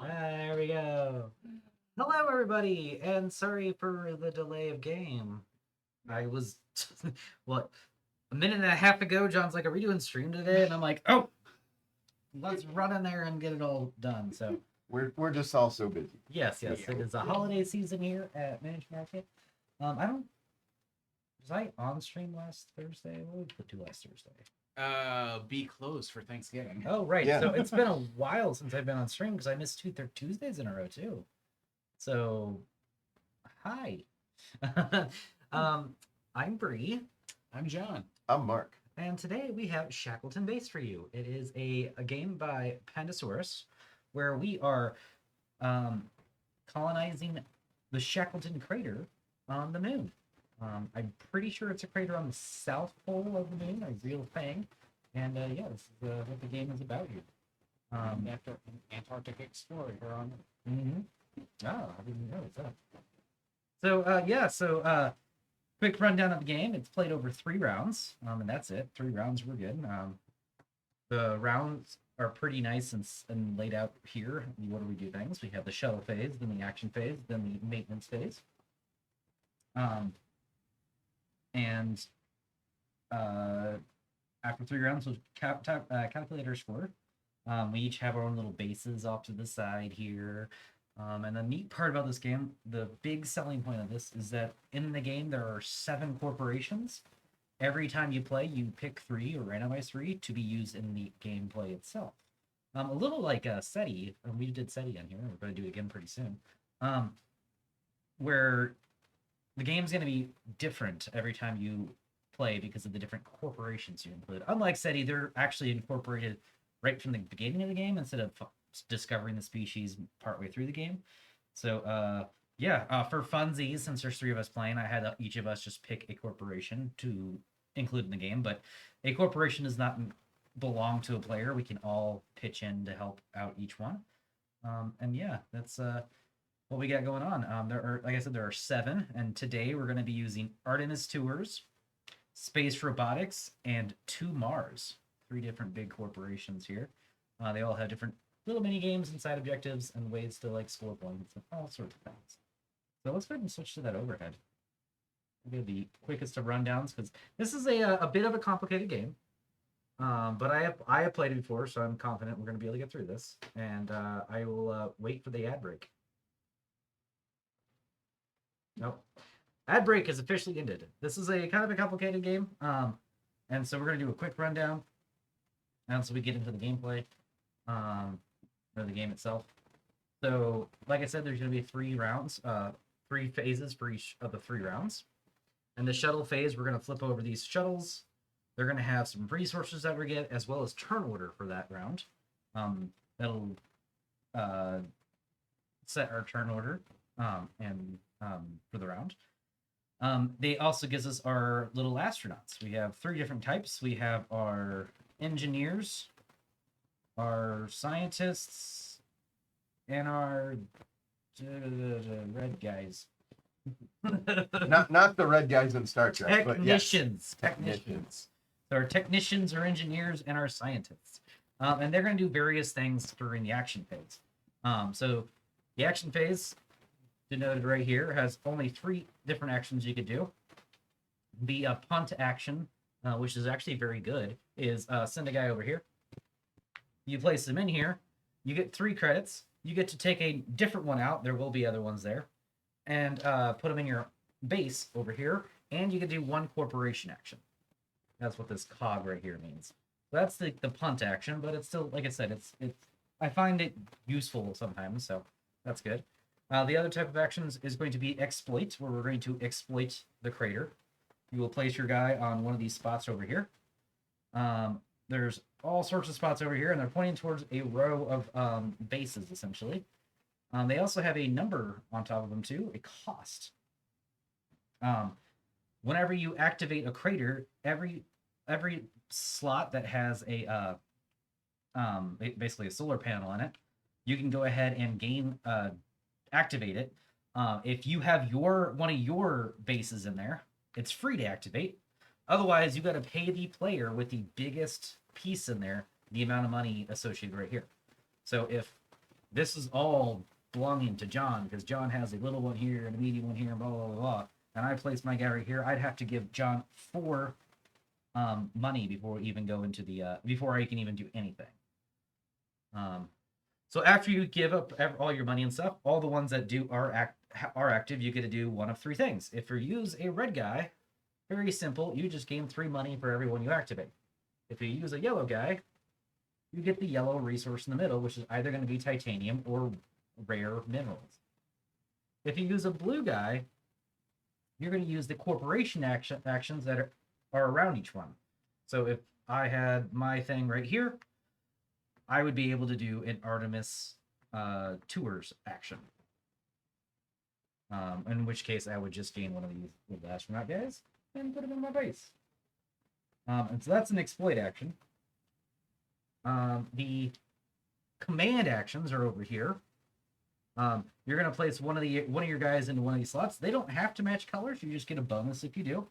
There we go. Hello, everybody, and sorry for the delay of game. I was, what, a minute and a half ago, John's like, are we doing stream today? And I'm like, oh, let's run in there and get it all done. So we're just all so busy. yes, it is a holiday season here at Managed Market. Was I on stream last Thursday? What did we do last Thursday? Be closed for Thanksgiving. Oh, right. Yeah. So it's been a while since I've been on stream because I missed two Tuesdays in a row too. So, hi. I'm Brie. I'm John. I'm Mark. And today we have Shackleton Base for you. It is a game by Pandasaurus where we are colonizing the Shackleton crater on the moon. I'm pretty sure it's a crater on the south pole of the moon, a real thing. And yeah, this is what the game is about here. After an Antarctic explorer here on it. Mm-hmm. Oh, I didn't notice that. So quick rundown of the game. It's played over 3 rounds, and that's it. 3 rounds were good. The rounds are pretty nice and laid out here. What do we do things? We have the shuttle phase, then the action phase, then the maintenance phase. After 3 rounds, we'll calculate our score. We each have our own little bases off to the side here. And the neat part about this game, the big selling point of this is that in the game there are 7 corporations. Every time you play, you pick 3 or randomize 3 to be used in the gameplay itself. A little like SETI, and we did SETI on here. We're going to do it again pretty soon. Where the game's going to be different every time you play because of the different corporations you include. Unlike SETI, they're actually incorporated right from the beginning of the game instead of discovering the species partway through the game. So for funsies, since there's 3 of us playing, I had each of us just pick a corporation to include in the game, but a corporation does not belong to a player. We can all pitch in to help out each one. And yeah, that's what we got going on. There are, like I said, there are 7, and today we're going to be using Artemis Tours, Space Robotics, and 2 Mars. 3 different big corporations here. They all have different little mini games and side objectives and ways to like score points and all sorts of things. So let's go ahead and switch to that overhead. We'll be the quickest of rundowns because this is a bit of a complicated game. But I have played it before, so I'm confident we're going to be able to get through this. And I will wait for the ad break. Nope. Ad break is officially ended. This is a kind of a complicated game. And so we're going to do a quick rundown. And so we get into the gameplay. Or the game itself. So, like I said, there's going to be 3 rounds, 3 phases for each of the 3 rounds. And the shuttle phase, we're going to flip over these shuttles. They're going to have some resources that we get, as well as turn order for that round. That'll set our turn order for the round. They also gives us our little astronauts. We have 3 different types. We have our engineers, our scientists, and our red guys. not the red guys in Star Trek, Technicians. But yes. Technicians. So our technicians, our engineers, and our scientists. And they're going to do various things during the action phase. So the action phase, denoted right here, has only 3 different actions you could do. The punt action, which is actually very good, is send a guy over here. You place them in here. You get 3 credits. You get to take a different one out. There will be other ones there. And put them in your base over here. And you can do 1 corporation action. That's what this cog right here means. So that's the punt action, but it's still, like I said, it's I find it useful sometimes, so that's good. The other type of actions is going to be exploit, where we're going to exploit the crater. You will place your guy on one of these spots over here. There's all sorts of spots over here, and they're pointing towards a row of bases, essentially. They also have a number on top of them, too, a cost. Whenever you activate a crater, every slot that has a basically a solar panel in it, you can go ahead and activate it. If you have one of your bases in there, it's free to activate. Otherwise, you got to pay the player with the biggest piece in there the amount of money associated right here. So if this is all belonging to John because John has a little one here and a medium one here and blah blah blah blah. And I place my guy right here. I'd have to give John 4 money before we even go into the before I can even do anything. So after you give up all your money and stuff, all the ones that are active, you get to do one of 3 things. If you use a red guy, very simple, you just gain 3 money for every one you activate. If you use a yellow guy, you get the yellow resource in the middle, which is either going to be titanium or rare minerals. If you use a blue guy, you're going to use the corporation actions that are around each one. So if I had my thing right here, I would be able to do an Artemis tours action. In which case I would just gain one of these little astronaut guys and put him in my base. And so that's an exploit action. The command actions are over here. You're gonna place one of your guys into one of these slots. They don't have to match colors. You just get a bonus if you do.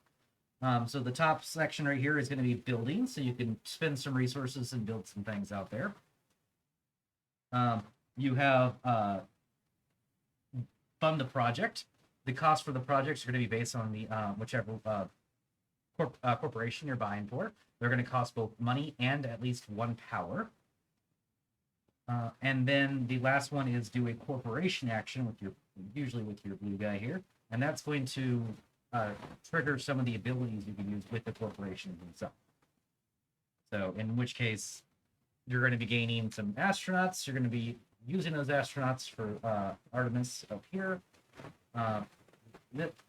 So the top section right here is going to be buildings, so you can spend some resources and build some things out there. You have fund the project. The cost for the projects are going to be based on the whichever corporation you're buying for. They're going to cost both money and at least 1 power. And then the last one is do a corporation action with usually with your blue guy here, and that's going to trigger some of the abilities you can use with the corporation itself. So in which case, you're going to be gaining some astronauts. You're going to be using those astronauts for Artemis up here.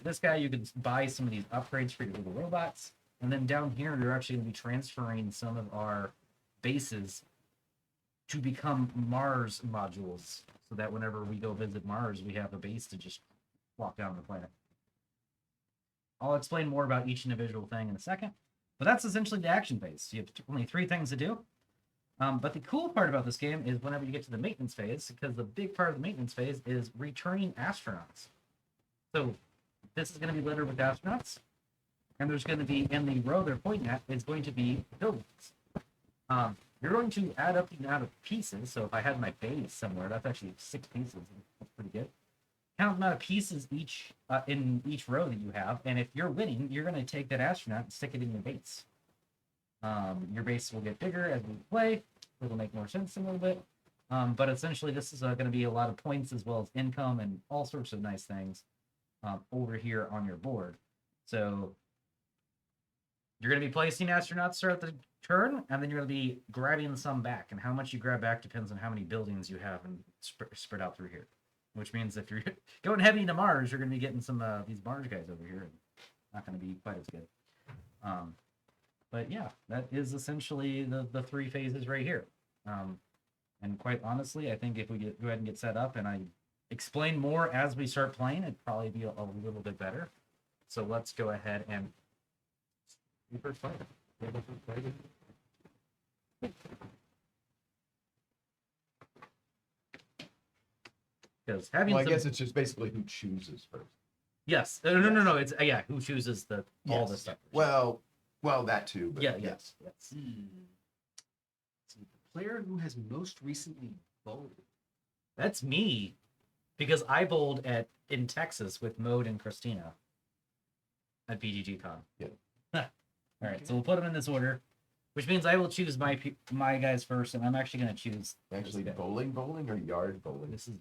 This guy, you can buy some of these upgrades for your little robots. And then down here, you're actually going to be transferring some of our bases to become Mars modules, so that whenever we go visit Mars, we have a base to just walk down the planet. I'll explain more about each individual thing in a second, but that's essentially the action phase. You have only 3 things to do. But the cool part about this game is whenever you get to the maintenance phase, because the big part of the maintenance phase is returning astronauts. So this is going to be littered with astronauts, and there's going to be, in the row they're pointing at, is going to be buildings. You're going to add up the amount of pieces. So if I had my base somewhere, that's actually 6 pieces. That's pretty good. Count the amount of pieces in each row that you have, and if you're winning, you're going to take that astronaut and stick it in your base. Your base will get bigger as we play. It'll make more sense in a little bit. But essentially, this is going to be a lot of points as well as income and all sorts of nice things over here on your board. So you're going to be placing astronauts throughout the turn, and then you're going to be grabbing some back. And how much you grab back depends on how many buildings you have and spread out through here. Which means if you're going heavy into Mars, you're going to be getting some these Mars guys over here. And not going to be quite as good. But yeah, that is essentially the 3 phases right here. And quite honestly, I think if we go ahead and get set up and I explain more as we start playing, it'd probably be a little bit better. So let's go ahead and first play. Because having Well, I guess it's just basically who chooses first. Yes. No. It's who chooses all Yes. this stuff. Well, that too. But Yes. So the player who has most recently bowled. That's me, because I bowled in Texas with Mode and Christina at BGG Con. Yeah. All right, so we'll put them in this order, which means I will choose my guys first, and I'm actually going to choose Actually, bowling or yard bowling? This is.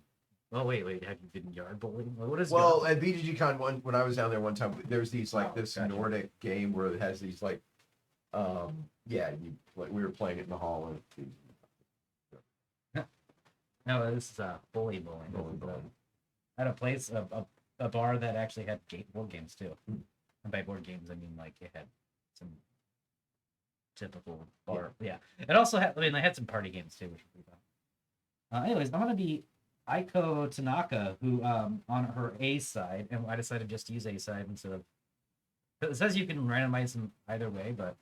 Oh wait, have you been yard bowling? What is? Well, at BGG Con when I was down there one time, there's these this gotcha. Nordic game where it has these we were playing it in the hall and No, this is bowling. At a place, a bar that actually had board games too. And by board games, I mean like it had some typical bar. Yeah. It also had. I mean, they had some party games too, which were pretty fun. Anyways, I'm gonna be Aiko Tanaka, who on her A side, and I decided just to use A side instead of. It says you can randomize them either way, but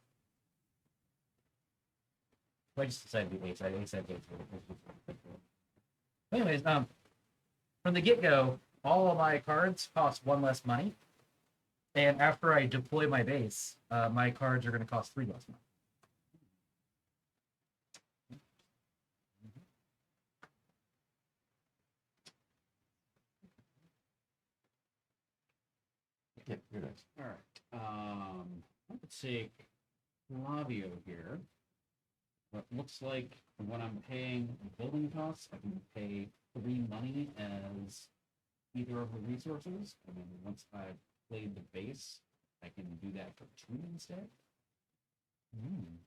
I just decided to do A side. A side. Anyways, from the get-go, all of my cards cost 1 less money, and after I deploy my base, my cards are going to cost 3 less money. Yeah, you're next. All right. Let's take Flavio here. What looks like when I'm paying building costs, I can pay 3 money as either of the resources, and then once I've played the base, I can do that for 2 instead. Hmm.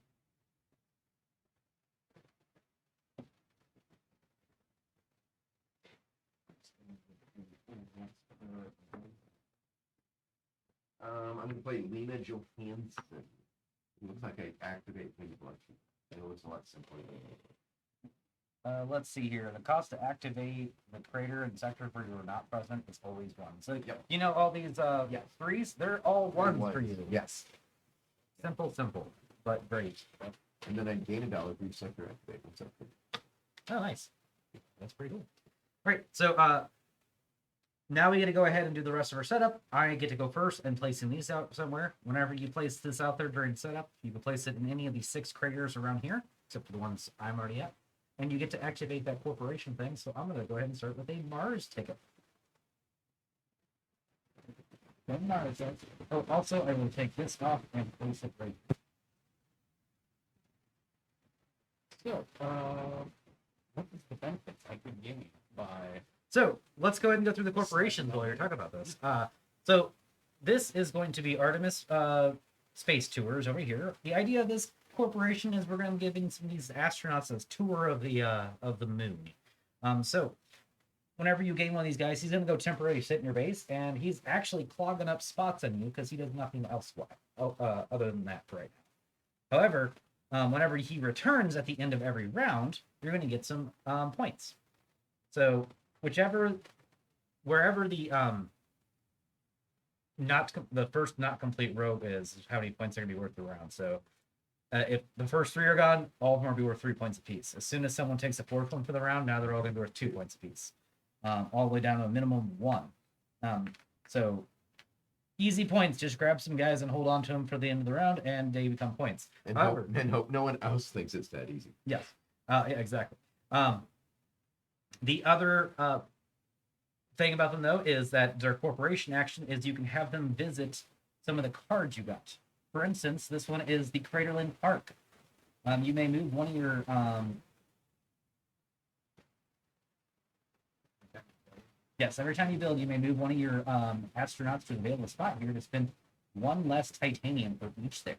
I'm gonna play Lena Johansson. It looks like I activate when you blush. It looks a lot simpler. Let's see here. The cost to activate the crater and sector where you're not present is always one. So Yep. you know all these threes, they're all ones for you. Yes. Simple, but great. And then I gain $1 for each sector activate. Oh, nice. That's pretty cool. All right, so now we get to go ahead and do the rest of our setup. I get to go first and placing these out somewhere. Whenever you place this out there during setup, you can place it in any of these 6 craters around here, except for the ones I'm already at. And you get to activate that corporation thing, so I'm going to go ahead and start with a Mars ticket. Then Mars. Oh, also, I will take this off and place it right here. So, what is the benefits I could gain by... So, let's go ahead and go through the corporations while you're talking about this. So, this is going to be Artemis Space Tours over here. The idea of this corporation is we're going to be giving some of these astronauts a tour of the moon. So, whenever you gain one of these guys, he's going to go temporarily sit in your base, and he's actually clogging up spots on you because he does nothing else other than that for right now. However, whenever he returns at the end of every round, you're going to get some points. So wherever the first not complete row is how many points are going to be worth the round. So if the first 3 are gone, all of them will be worth 3 points apiece. As soon as someone takes a 4th one for the round, now they're all going to be worth 2 points apiece. All the way down to a minimum of 1. So easy points. Just grab some guys and hold on to them for the end of the round, and they become points. And hope no one else thinks it's that easy. Yes. Yeah, exactly. The other thing about them, though, is that their corporation action is you can have them visit some of the cards you got. For instance, this one is the Craterland Park. You may move one of your... Yes, every time you build, you may move one of your astronauts to an available spot here to spend 1 less titanium for each there.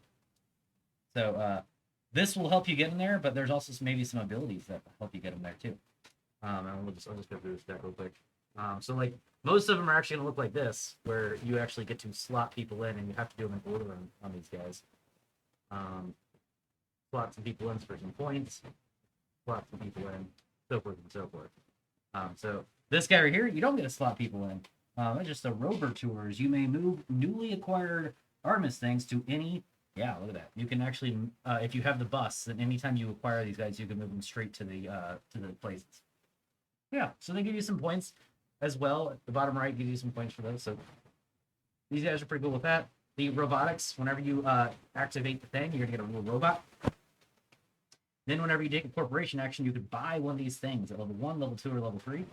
So this will help you get in there, but there's also maybe some abilities that help you get in there too. And I'll just go through this deck real quick. So like most of them are actually going to look like this, where you actually get to slot people in, and you have to do them in order on these guys. Slot some people in for some points, slot some people in, so forth and so forth. So this guy right here, you don't get to slot people in. It's just the rover tours. You may move newly acquired Artemis things to any... Yeah, look at that. You can actually, if you have the bus, then anytime you acquire these guys, you can move them straight to the places. Yeah, so they give you some points as well. At the bottom right gives you some points for those. So these guys are pretty cool with that. The robotics, whenever you activate the thing, you're going to get a little robot. Then whenever you take a corporation action, you could buy one of these things at level 1, level 2, or level 3.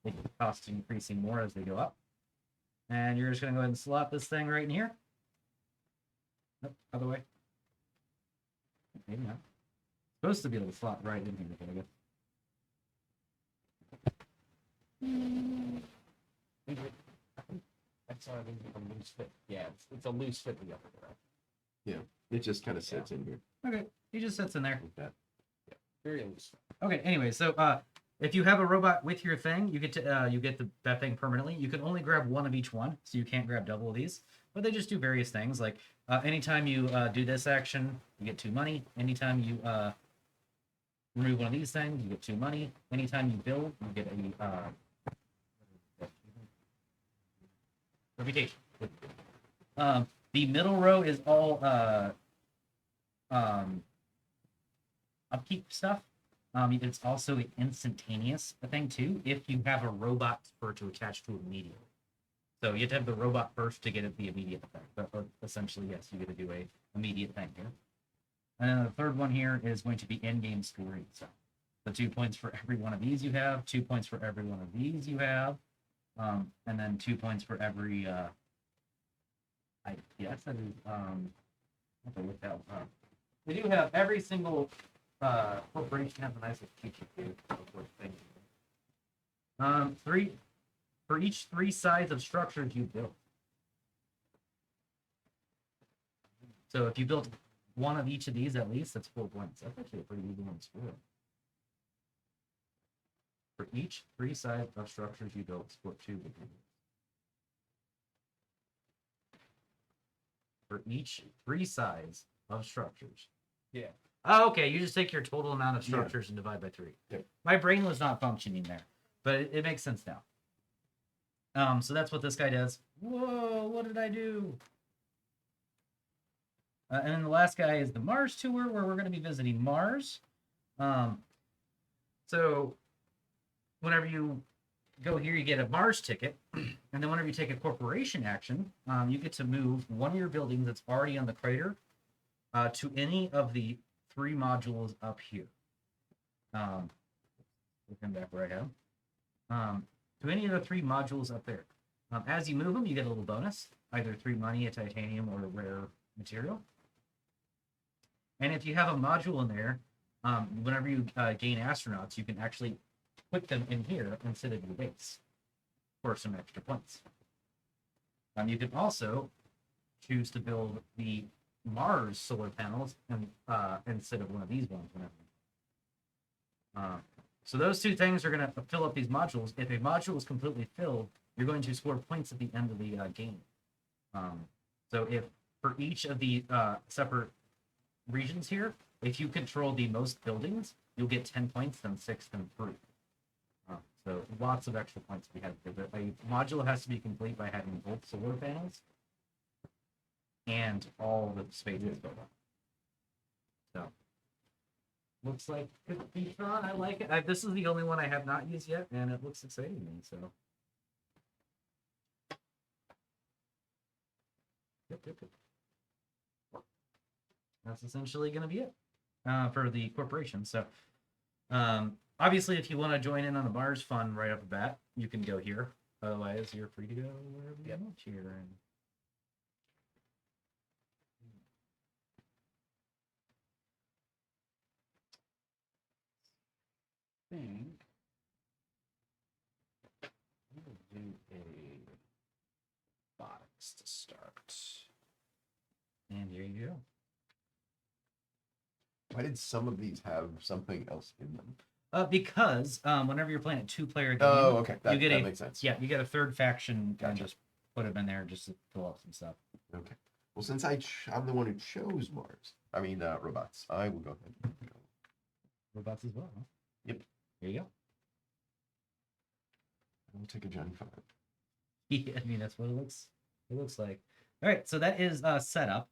The cost increasing more as they go up. And you're just going to go ahead and slot this thing right in here. Nope, other way. Maybe not. Supposed to be able to slot right in here, but I guess. That's a loose fit. Yeah, it's a loose fit the other way. Yeah, it just kind of sits in here. Okay, he just sits in there. Like that. Very loose. Okay, anyway, so if you have a robot with your thing, you get that thing permanently. You can only grab one of each one, so you can't grab double of these. But they just do various things. Like anytime you do this action, you get 2 money. Anytime you remove one of these things, you get 2 money. Anytime you build, you get a reputation. The middle row is all upkeep stuff. It's also an instantaneous thing too, if you have a robot to attach to immediately. So you have to have the robot first to get it the immediate effect. But essentially, yes, you get to do a immediate thing here. And then the third one here is going to be in-game scoring. So the 2 points for every one of these you have, 2 points for every one of these you have, and then 2 points for every I guess that is I have to look that up. We do have every single corporation has a nice little feature too. Three for each 3 sides of structures you build. So if you built one of each of these at least, that's 4 points. That's actually a pretty easy one to score. For each 3 sides of structures you build, split 2 between them. For each 3 sides of structures. Yeah. Oh, okay. You just take your total amount of structures and divide by 3. Yep. My brain was not functioning there, but it makes sense now. So that's what this guy does. Whoa, what did I do? And then the last guy is the Mars tour, where we're going to be visiting Mars. So whenever you go here, you get a Mars ticket. And then whenever you take a corporation action, you get to move one of your buildings that's already on the crater to any of the 3 modules up here. We'll come back where I have. To any of the 3 modules up there. As you move them, you get a little bonus, either 3 money, a titanium, or a rare material. And if you have a module in there, whenever you gain astronauts, you can actually put them in here instead of your base for some extra points. You can also choose to build the Mars solar panels and instead of one of these ones. So those 2 things are going to fill up these modules. If a module is completely filled, you're going to score points at the end of the game. So if for each of the separate regions here, if you control the most buildings, you'll get 10 points, then 6, then 3. So lots of extra points to be had. A module has to be complete by having both solar panels and all the spaces filled up. So looks like it could be fun. I like it. This is the only one I have not used yet, and it looks exciting to me. So yep. That's essentially going to be it for the corporation. So obviously, if you want to join in on the Mars fun right off the bat, you can go here. Otherwise, you're free to go wherever you want here. And I think I'm going to do a box to start. And here you go. Why did some of these have something else in them? Because whenever you're playing a 2-player game, Oh, okay. That, you get that a, makes sense. Yeah, you get a 3rd faction and Gotcha. just put them in there just to fill up some stuff. Okay. Well, since I'm the one who chose Mars, robots, I will go ahead and go. Robots as well, huh? Yep. Here you go. I'll take a Gen 5. Yeah, I mean, that's what it looks like. All right, so that is setup.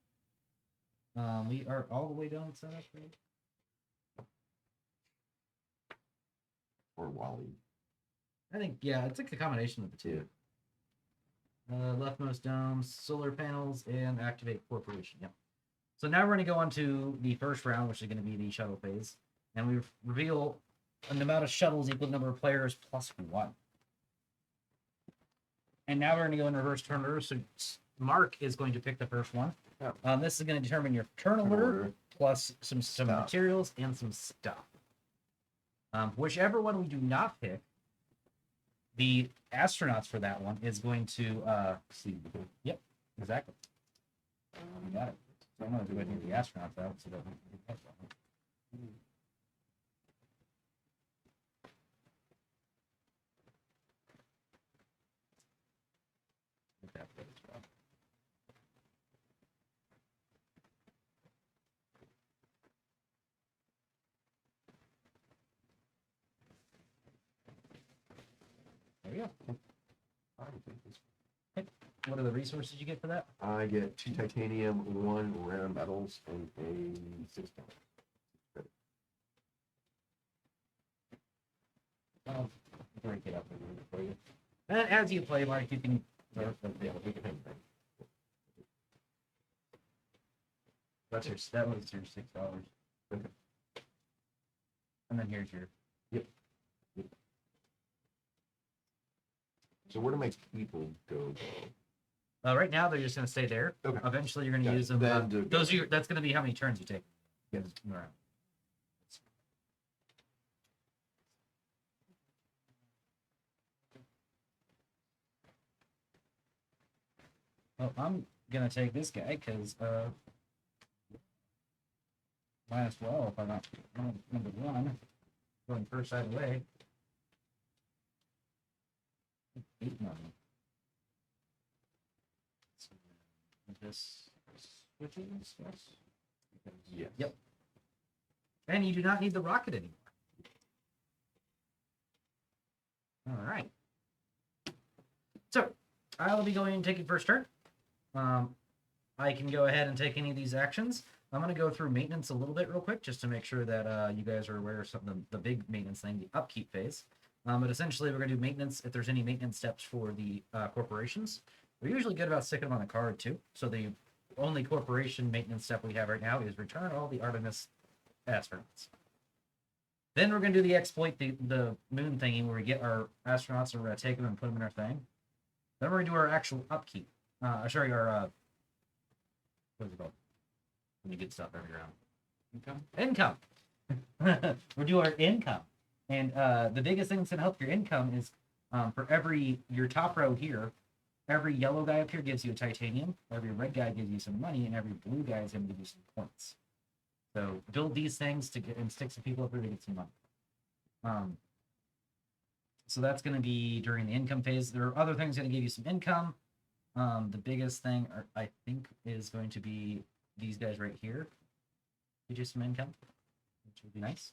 We are all the way done with setup, right? Or Wally. I think, yeah, it's like a combination of the 2. Leftmost domes, solar panels, and activate corporation. Yep. So now we're going to go on to the first round, which is going to be the shuttle phase. And we reveal an amount of shuttles equal to the number of players plus 1. And now we're going to go in reverse turn order. So Mark is going to pick the first one. Yeah. This is going to determine your turn order plus some materials and some stuff. Whichever one we do not pick, the astronauts for that one is going to see. Yep, exactly. We got it. So I'm going to go ahead and get the astronauts out so that we can get that one. Get that bit as well. There we go. What are the resources you get for that? I get 2 titanium, 1 rare metals, and a 6 points. I'll break it up a little bit for you. And as you play, Mark, you can. Yeah, we can have that. That was your $6. Okay. And then here's your. So where do my people go, though? Right now, they're just going to stay there. Okay. Eventually, you're going to Got use it. them. Then to Those go. are that's going to be how many turns you take. Yes. Around. Well, I'm going to take this guy because might as well if I'm not number one. Going first side away. 8 money. So, this switches, yes. Yes. Yep. And you do not need the rocket anymore. All right. So I will be going and taking first turn. I can go ahead and take any of these actions. I'm going to go through maintenance a little bit real quick just to make sure that you guys are aware of something, the big maintenance thing, the upkeep phase. But essentially, we're going to do maintenance if there's any maintenance steps for the corporations. We're usually good about sticking them on the card too. So the only corporation maintenance step we have right now is return all the Artemis astronauts. Then we're going to do the exploit the moon thingy where we get our astronauts and we're going to take them and put them in our thing. Then we're going to do our actual upkeep. Sorry, our what's it called? When you get stuff every round. Income. We'll do our income. And the biggest thing that's going to help your income is for your top row here, every yellow guy up here gives you a titanium, every red guy gives you some money, and every blue guy is going to give you some points. So build these things to get and stick some people up here to get some money. So that's going to be during the income phase. There are other things going to give you some income. The biggest thing I think is going to be these guys right here. Get you some income, which would be nice.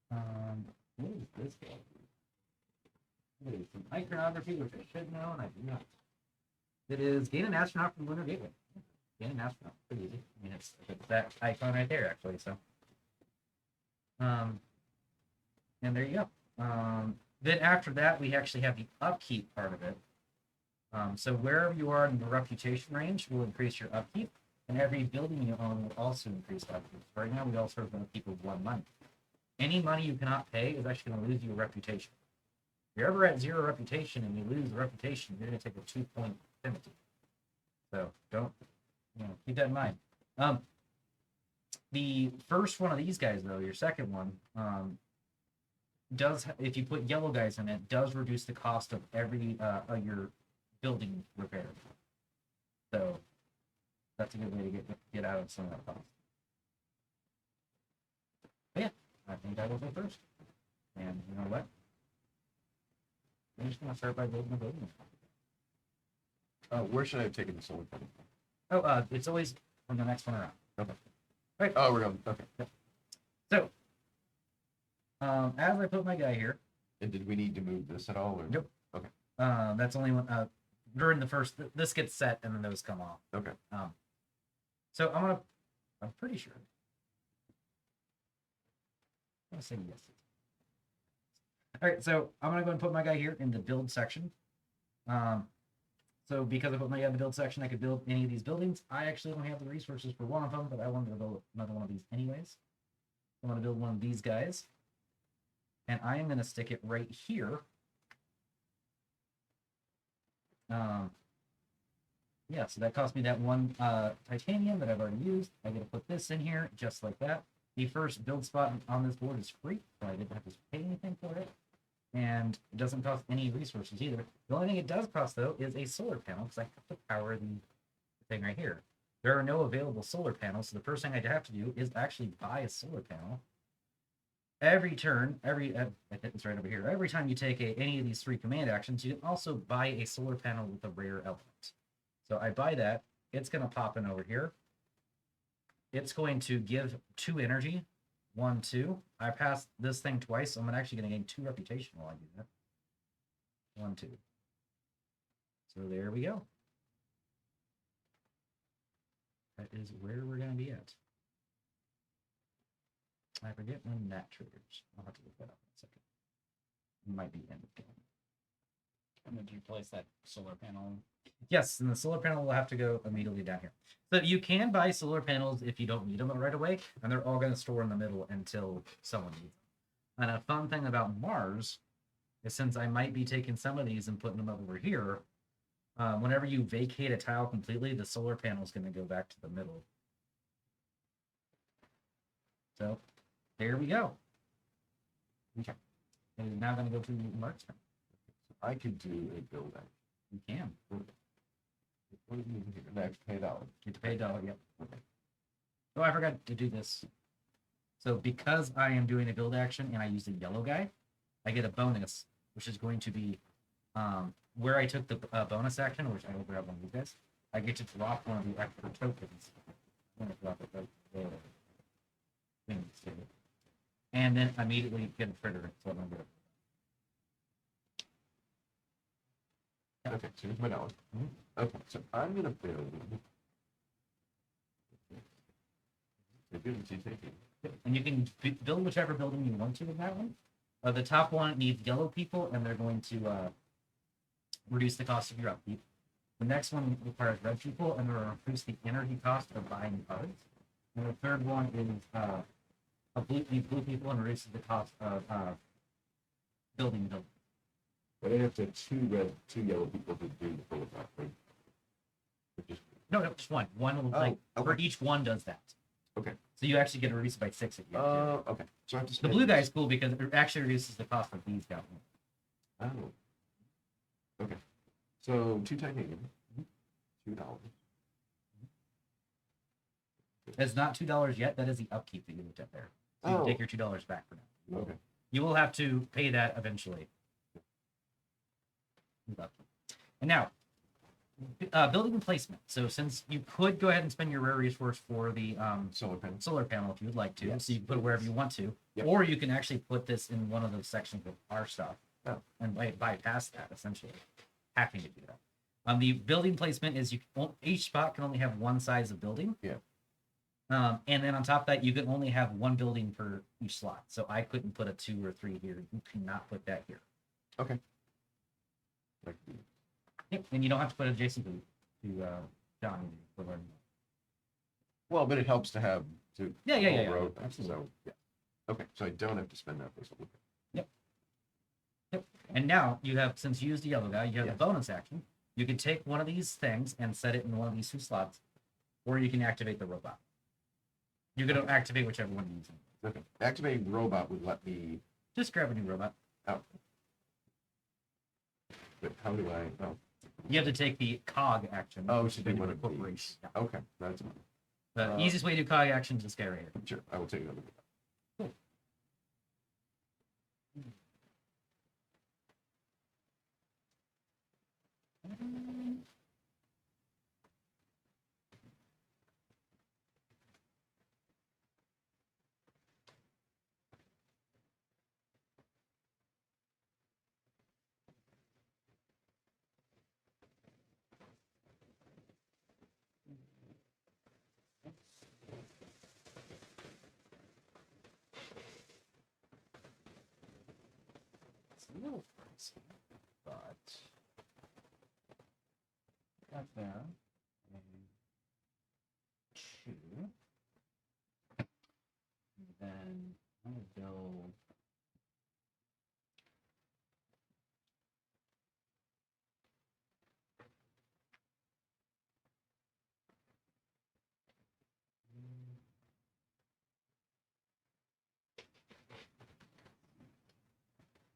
What is this guy? What is some iconography, which I should know, and I do not. It is gain an astronaut from Lunar Gateway. Gain an astronaut, pretty easy. I mean, it's that icon right there, actually. So, and there you go. Then after that, we actually have the upkeep part of it. So wherever you are in the reputation range will increase your upkeep, and every building you own will also increase upkeep. Right now, we also have an upkeep of 1 money. Any money you cannot pay is actually going to lose you a reputation. If you're ever at 0 reputation and you lose the reputation, you're going to take a 2-point penalty. So don't, keep that in mind. The first one of these guys, though, your second one, if you put yellow guys in it, does reduce the cost of every your building repair. So that's a good way to get out of some of that cost. But yeah, I think I will go first. And you know what? I'm just gonna start by building a building. Where should I have taken the solar panel? Oh, it's always from the next one around. Okay. Right. Oh, we're going. Okay. So, as I put my guy here, And did we need to move this at all? Or? Nope. Okay. That's only when during the first. This gets set, and then those come off. Okay. So I'm pretty sure. I'm gonna say yes. All right, so I'm gonna go and put my guy here in the build section. So because I put my guy in the build section, I could build any of these buildings. I actually don't have the resources for one of them, but I wanted to build another one of these anyways. I'm gonna build one of these guys, and I am gonna stick it right here. Yeah, so that cost me that 1 titanium that I've already used. I gotta put this in here just like that. The first build spot on this board is free, so I didn't have to pay anything for it. And it doesn't cost any resources either. The only thing it does cost, though, is a solar panel, because I have to power the thing right here. There are no available solar panels, so the first thing I have to do is actually buy a solar panel. Every turn, I think it's right over here. Every time you take any of these 3 command actions, you can also buy a solar panel with a rare element. So I buy that. It's going to pop in over here. It's going to give 2 energy. 1, 2. I pass this thing twice, so I'm actually going to gain 2 reputation while I do that. 1, 2. So there we go. That is where we're going to be at. I forget when that triggers. I'll have to look that up in a second. It might be end of game. And then you place that solar panel. Yes, and the solar panel will have to go immediately down here. So you can buy solar panels if you don't need them right away, and they're all going to store in the middle until someone needs them. And a fun thing about Mars is since I might be taking some of these and putting them over here, Whenever you vacate a tile completely, the solar panel is going to go back to the middle. So there we go. Okay. And now I'm going to go to Mark's turn. I could do a build action. You can. What do you mean here? Next, pay $1. You have to pay $1. Yep. Okay. Oh, I forgot to do this. So because I am doing a build action and I use the yellow guy, I get a bonus, which is going to be where I took the bonus action, which I will grab one of you guys. I get to drop one of the extra tokens. I'm going to drop it right there. And then immediately get a trigger. So I'm going to Okay, so here's my $1. Okay, so I'm gonna build. And you can build whichever building you want to with that one. The top one needs yellow people, and they're going to reduce the cost of your upkeep. The next one requires red people, and they'll reduce the energy cost of buying cards. And the third one is blue people, and reduces the cost of building buildings. But I have to have two yellow people to do the full attack, right? Or just, No, just one. One will okay. for each one does that. Okay. So you actually get to reduce it by 6 at the end. Okay. So I have to The spend blue guy is cool because it actually reduces the cost of these guys. Oh. Okay. So 2 titanium, $2. It's not $2 yet. That is the upkeep that you looked at there. So you can take your $2 back for now. Okay. You will have to pay that eventually. And now, building placement. So since you could go ahead and spend your rare resource for the solar panel if you would like to, Yes. so you can put it wherever you want to, Yep. or you can actually put this in one of those sections with our stuff and bypass that essentially, having to do that. The building placement is each spot can only have one size of building. Yeah. And then on top of that, you can only have one building per each slot. So I couldn't put a 2 or 3 here. You cannot put that here. Okay. Yep, and you don't have to put it adjacent to John for learning. Well, but it helps to have to Yeah. road. Absolutely. So yeah. Okay, so I don't have to spend that for something. Yep. And now you have, since you used the yellow guy, you have the bonus action. You can take one of these things and set it in one of these 2 slots, or you can activate the robot. You're going to activate whichever one you're using. Okay. Activating robot would let me. Just grab a new robot. Oh. But how do I? Oh. You have to take the cog action. Oh, which should is be going one to of corporation. these. Yeah. Okay, that's fine. The easiest way to do cog action is this guy right here. Sure, I will take another. Cool. It's a little pricey, but got there. And 2. And then I'm gonna build.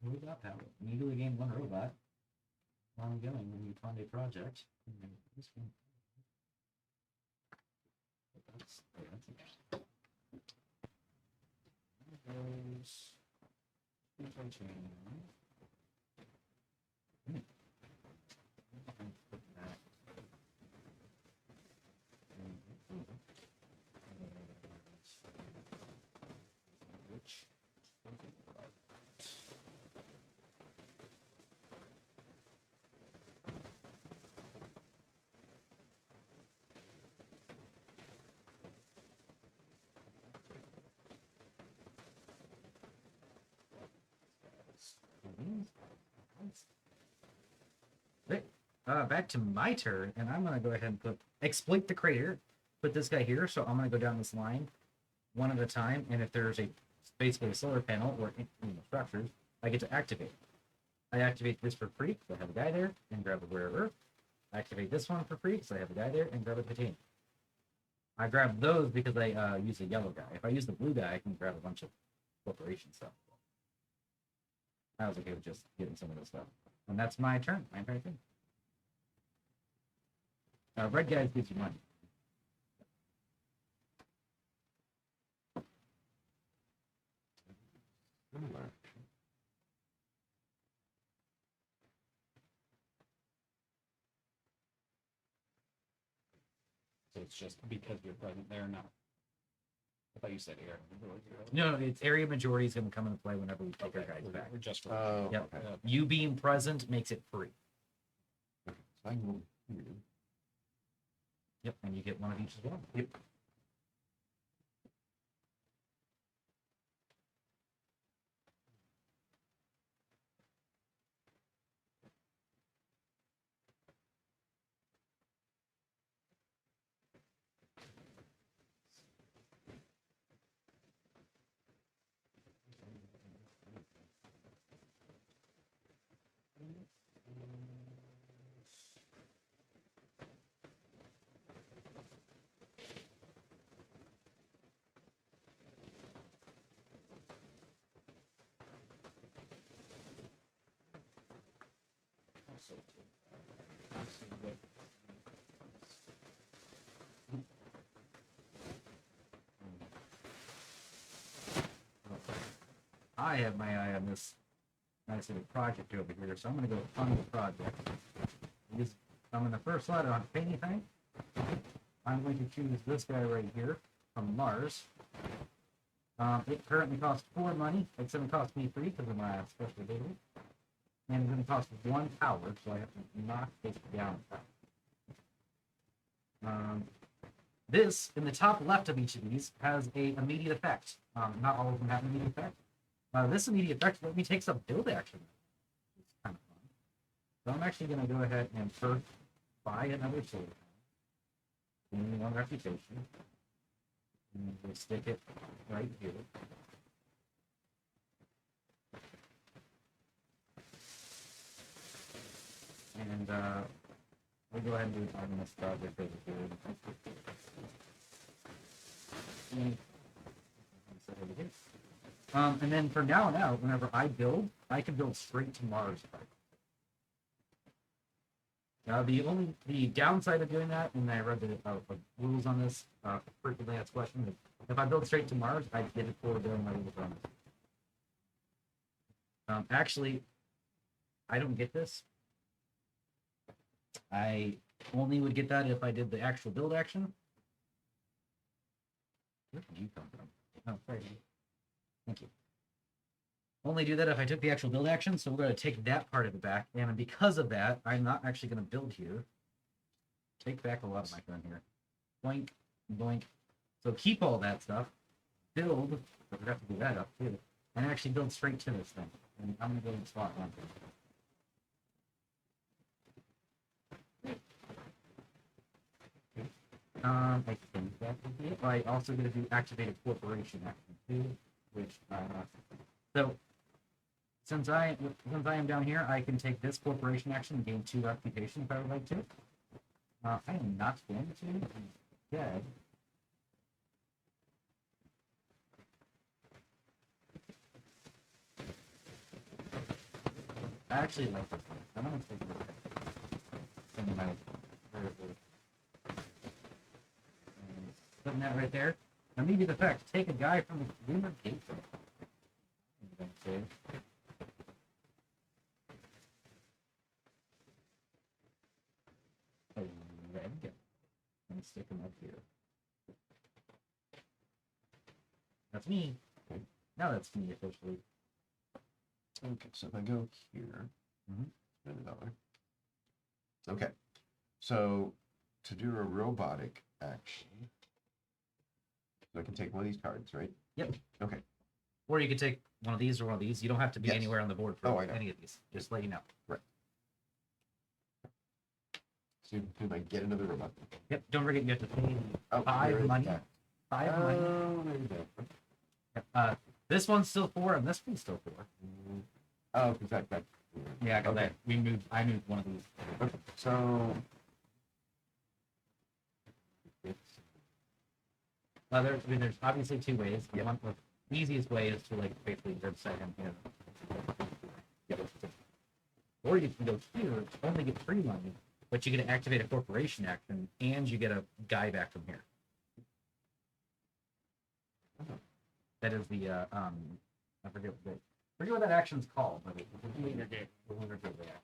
Robot power. Immediately gain 1 robot. Ongoing when you fund a project. And this one. That's interesting. Those. Great. Back to my turn, and I'm gonna go ahead and exploit the crater. Put this guy here, so I'm gonna go down this line one at a time, and if there's basically a solar panel or structures, I get to activate. I activate this for free. So I have a guy there and grab a rare earth. activate this one for free because I have a guy there, and grab a titanium. I grab those because I use a yellow guy. If I use the blue guy, I can grab a bunch of corporation stuff. I was okay with just getting some of this stuff. And that's my turn. My entire thing. Red guys gives you money. Similar. So it's just because you're present there, not. I thought you said air. No, it's area majority is going to come into play whenever we take our guys back. We're just for Oh, Yep. okay. You being present makes it free. Okay. So I can go here. Yep, and you get one of each as well. Yep. I have my eye on this nice little project over here, so I'm going to go fund the project. I'm in the first slot. I don't have to pay anything. I'm going to choose this guy right here from Mars. It currently costs 4 money. It's going to cost me 3 because of my special ability. And it's going to cost 1 power, so I have to knock this down. This, in the top left of each of these, has a immediate effect. Not all of them have an immediate effect. This immediate effect let me take some build action. It's kind of fun. So I'm actually going to go ahead and first buy another sword. Gaining 1 reputation. And we'll stick it right here. And we'll go ahead and do it on this project over here. And then from now on out, whenever I build, I can build straight to Mars. Now, the downside of doing that, and I read the rules on this frequently asked question, is if I build straight to Mars, I get it for building my little bonus. Actually, I don't get this. I only would get that if I did the actual build action. Where did you come from? Oh, sorry. Thank you. Only do that if I took the actual build action, so we're going to take that part of it back. And because of that, I'm not actually going to build here. Take back a lot of my turn here. Boink, boink. So keep all that stuff. Build. I forgot to do that up too. And actually build straight to this thing. And I'm going to go to spot 1. I think that would be it. I also going to do activated corporation action too, which so since I am down here, I can take this corporation action and gain 2 reputation if I would like to. I am not going to. Instead, I actually like this one. I'm going to take it. My putting that right there. Immediate effect. Take a guy from the lunar gateway. A red guy. And stick him up here. That's me. Now that's me officially. Okay, so if I go here, Mhm. spend $1. Okay, so to do a robotic action, so I can take one of these cards, right? Yep. Okay. Or you could take one of these or one of these. You don't have to be Yes. anywhere on the board for Oh, I know. any of these. Just let you know. So do I get another robot? Yep. Don't forget you have to pay Oh, 5 there is money. that. 5 money. Oh, there you go. This one's still 4 and this one's still 4. Oh, because that. Yeah, because Okay. I moved one of these. Okay, so There's obviously two ways. The easiest way is to like basically website him here. Or you can go here, only get free money, but you get to activate a corporation action, and you get a guy back from here. That is the I forget what that action's called, but it's the lunar gateway action.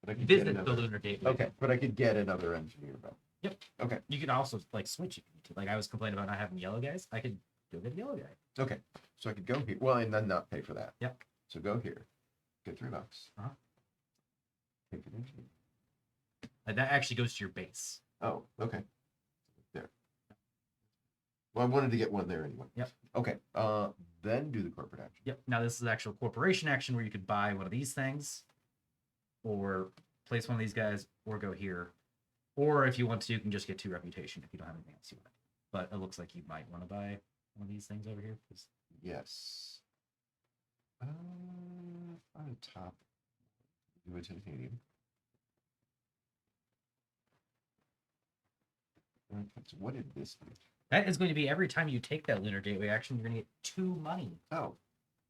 But I could get Visit the another. lunar gateway. Okay, but I could get another engineer though. Yep. Okay. You could also like switch if you need to. Like I was complaining about not having yellow guys. I could go get a yellow guy. Okay. So I could go here. Well, and then not pay for that. Yep. So go here. Get $3. Uh-huh. Take an engineer. That actually goes to your base. Oh, okay. There. Well, I wanted to get one there anyway. Yep. Okay. Then do the corporate action. Yep. Now this is the actual corporation action where you could buy one of these things, or place one of these guys, or go here. Or if you want to, you can just get 2 reputation if you don't have anything else you want. But it looks like you might want to buy one of these things over here. Yes. On the top. Do a titanium. Okay, so what did this do? That is going to be every time you take that lunar gateway action, you're going to get 2 money. Oh,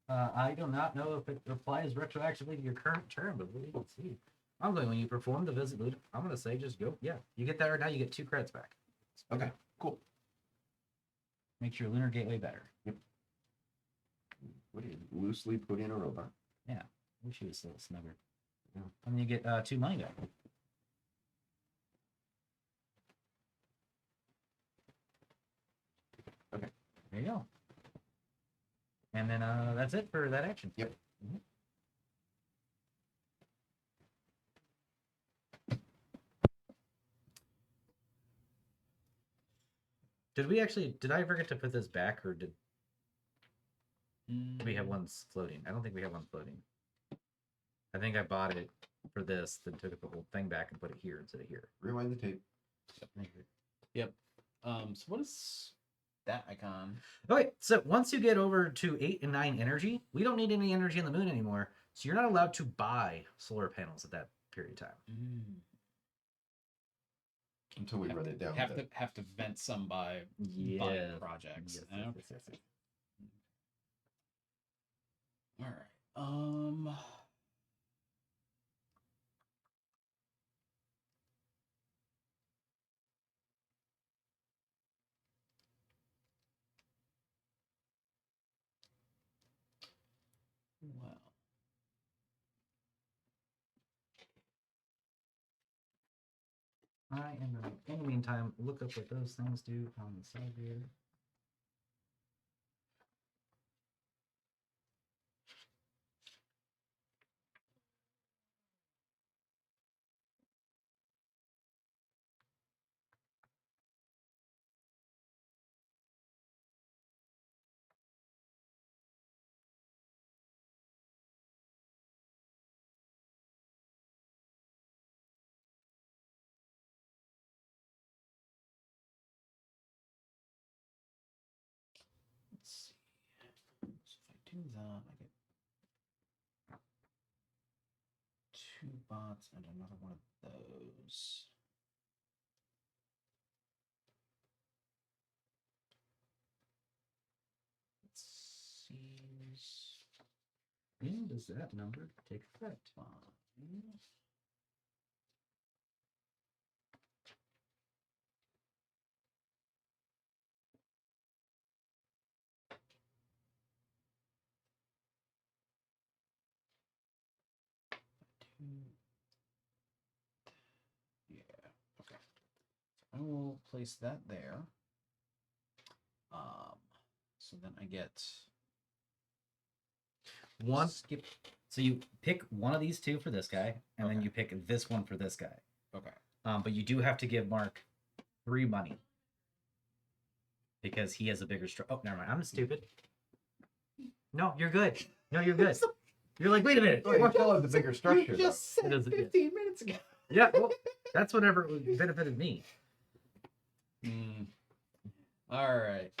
I do not know if it applies retroactively to your current term, but we will see. I'm going when you perform the visit loot. I'm going to say just go. Yeah, you get that right now. You get 2 credits back. okay, cool. Makes your lunar gateway better. What do you loosely put in a robot? Yeah, wish he was a little snugger. Yeah. And then you get 2 money back. Okay. There you go. And then that's it for that action. Yep. Mhm. Did I forget to put this back, or did we have one floating? I don't think we have one floating. I think I bought it for this, then took the whole thing back and put it here instead of here. Rewind the tape. Yep. So what is that icon? Okay, so once you get over to 8 and 9 energy, we don't need any energy on the moon anymore. So you're not allowed to buy solar panels at that period of time. Until we run it down. Have to vent some by Yeah. buying projects. Yes, Okay. yes. All right. Well. I am in the meantime, look up what those things do on the side here. Let's see. So if I do that, I get 2 bots and another one of those. It seems And does that number take effect? fine. Yeah, okay. I will place that there. So then I get One. skip. So you pick one of these 2 for this guy, and then Okay. you pick this one for this guy. Okay. But you do have to give Mark 3 money because he has a bigger stroke. Oh, never mind. I'm stupid. No, you're good. No, you're good. You're like, wait a minute. Oh, you still have the bigger structure. You just said It doesn't- 15 minutes ago. Yeah, well, that's whatever benefited me. All right.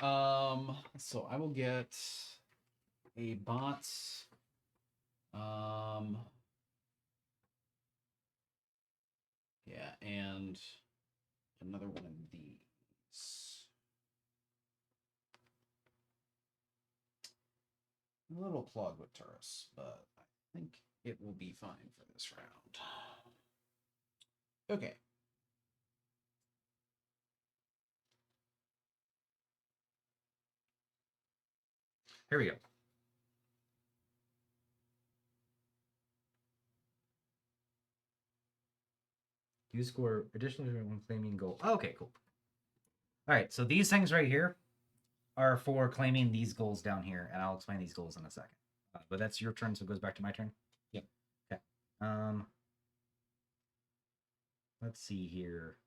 So I will get a bot. Yeah, and another one of these. A little clogged with tourists, but I think it will be fine for this round. Okay. Here we go. You score additionally when claiming goal. Okay, cool. All right, so these things right here are for claiming these goals down here, and I'll explain these goals in a second. But that's your turn, so it goes back to my turn. Yep. Okay. Let's see here.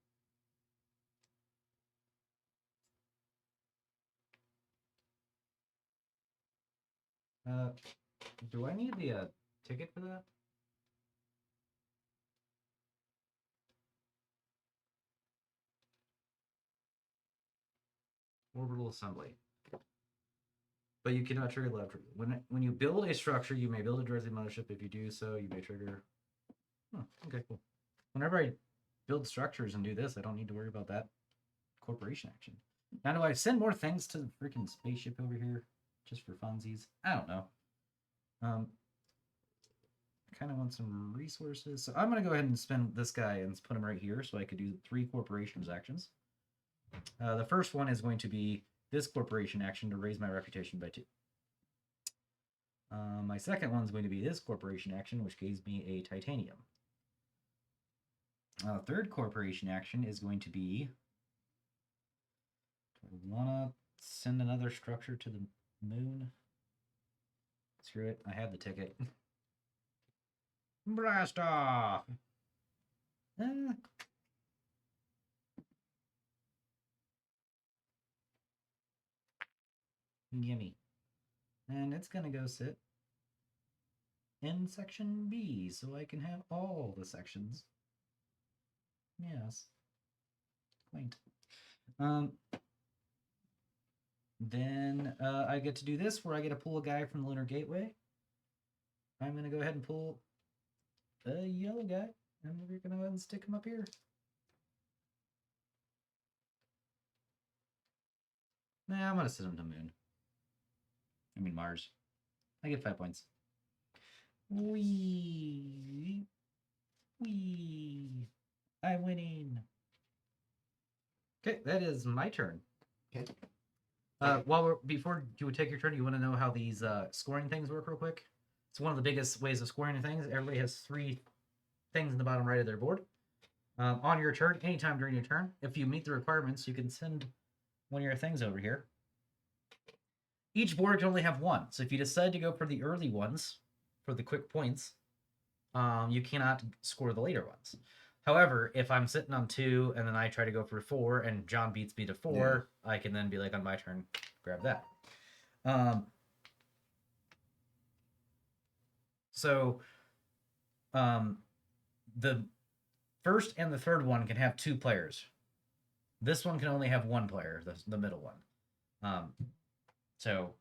Do I need the ticket for that? Orbital assembly. But you cannot trigger lab trigger. When you build a structure, you may build a Jersey mothership. If you do so, you may trigger. Oh, okay, cool. Whenever I build structures and do this, I don't need to worry about that corporation action. Now, do I send more things to the freaking spaceship over here just for funsies? I don't know. I kind of want some resources, so I'm going to go ahead and spend this guy and put him right here so I could do 3 corporations actions. The first one is going to be this corporation action to raise my reputation by 2. My second one is going to be this corporation action, which gives me a titanium. Third corporation action is going to be, do I want to send another structure to the moon? Screw it, I have the ticket. Blast off! Gimme. And it's going to go sit in section B, so I can have all the sections. Yes. Quaint. Then I get to do this, where I get to pull a guy from the Lunar Gateway. I'm going to go ahead and pull a yellow guy, and we're going to go ahead and stick him up here. Nah, I'm going to send him to Moon. I mean Mars. I get 5 points. Wee. I'm winning. Okay, that is my turn. Okay. Before you would take your turn, you want to know how these scoring things work real quick? It's one of the biggest ways of scoring things. Everybody has 3 things in the bottom right of their board. On your turn, anytime during your turn, if you meet the requirements, you can send one of your things over here. Each board can only have 1. So if you decide to go for the early ones, for the quick points, you cannot score the later ones. However, if I'm sitting on 2 and then I try to go for 4 and John beats me to 4, I can then be like, on my turn, grab that. The first and the third one can have 2 players. This one can only have 1 player, the middle one. So,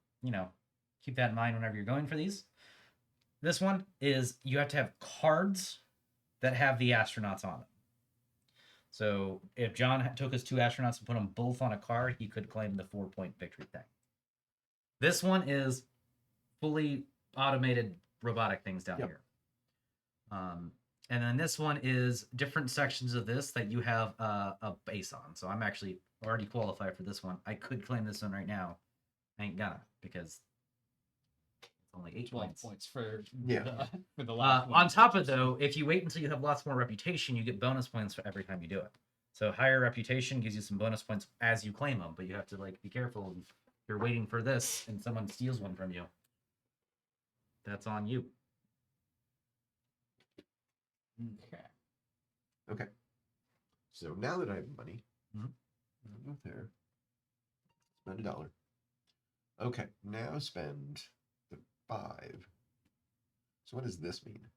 keep that in mind whenever you're going for these. This one is, you have to have cards that have the astronauts on them. So if John took his 2 astronauts and put them both on a card, he could claim the 4-point victory thing. This one is fully automated robotic things down here. And then this one is different sections of this that you have a base on. So I'm actually already qualified for this one. I could claim this one right now. I ain't gonna, because it's only 8 points for for the last one. On top of, though, if you wait until you have lots more reputation, you get bonus points for every time you do it. So higher reputation gives you some bonus points as you claim them, but you have to be careful. If you're waiting for this and someone steals one from you, that's on you. Okay. So now that I have money, Mhm. I'll go there. Spend $1. Okay, now spend the 5. So what does this mean?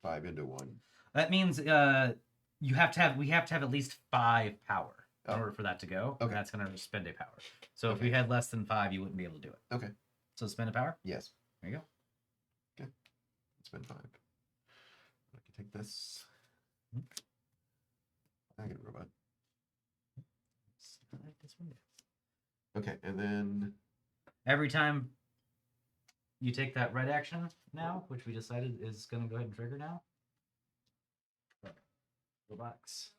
5 into 1. That means we have to have at least 5 power in order for that to go. Okay. And that's going to spend a power. So if we had less than 5, you wouldn't be able to do it. Okay. So spend a power? Yes. There you go. Okay. Spend 5. I can take this. I get a robot. I like this one. Okay, and then Every time you take that red action now, which we decided is going to go ahead and trigger now. Robotics.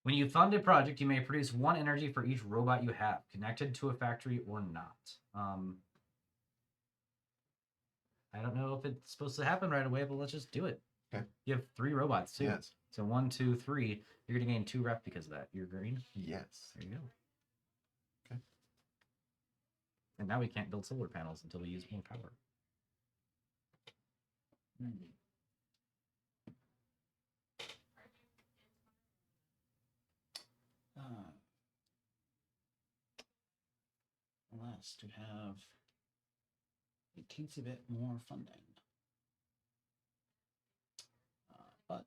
When you fund a project, you may produce 1 energy for each robot you have, connected to a factory or not. I don't know if it's supposed to happen right away, but let's just do it. Okay. You have 3 robots too. yes, So 1, 2, 3. You're going to gain 2 rep because of that. You're green. yes. There you go. Okay. And now we can't build solar panels until we use more power. Alas, to have a teensy bit more funding. But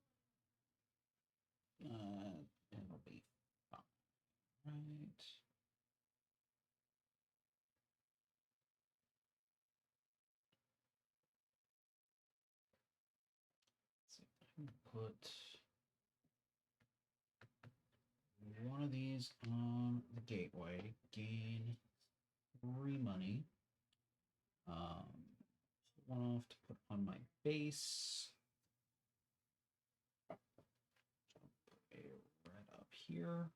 it'll be fine. Right. So I'm gonna put one of these on the gateway, gain 3 money. One off to put on my base. Put a red up here.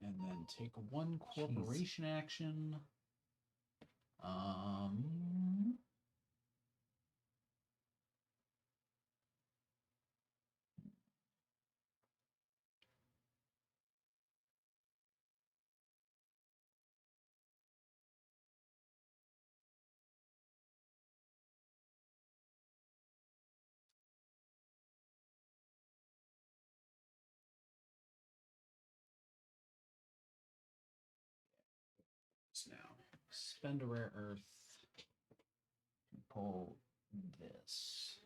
And then take 1 corporation action. Now spend a rare earth, pull this,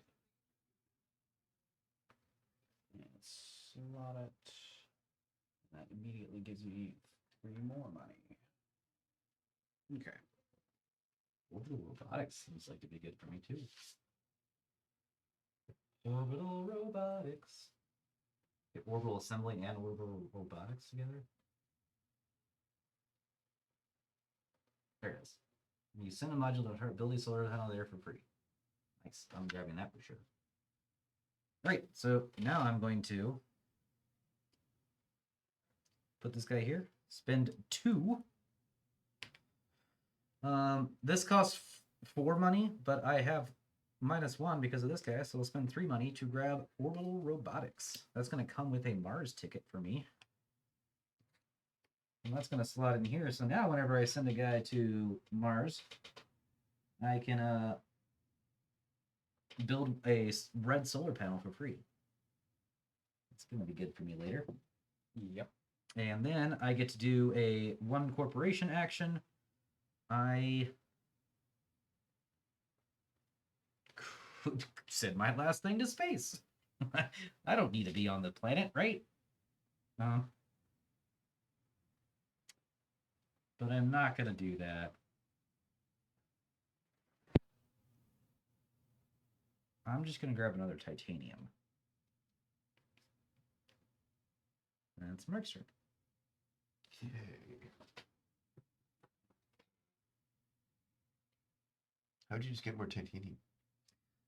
and slot it. That immediately gives me 3 more money. Okay. Orbital robotics seems like to be good for me too. Orbital robotics. Get orbital assembly and orbital robotics together. There it is. You send a module to her build a solar panel there for free. Nice. I'm grabbing that for sure. Right. So now I'm going to put this guy here. Spend 2. This costs 4 money, but I have -1 because of this guy, so we'll spend 3 money to grab orbital robotics. That's going to come with a Mars ticket for me. And that's going to slot in here. So now whenever I send a guy to Mars, I can build a red solar panel for free. It's going to be good for me later. Yep. And then I get to do a 1 corporation action. I could send my last thing to space. I don't need to be on the planet, right? But I'm not going to do that. I'm just going to grab another titanium. And some exert. Okay. How'd you just get more titanium?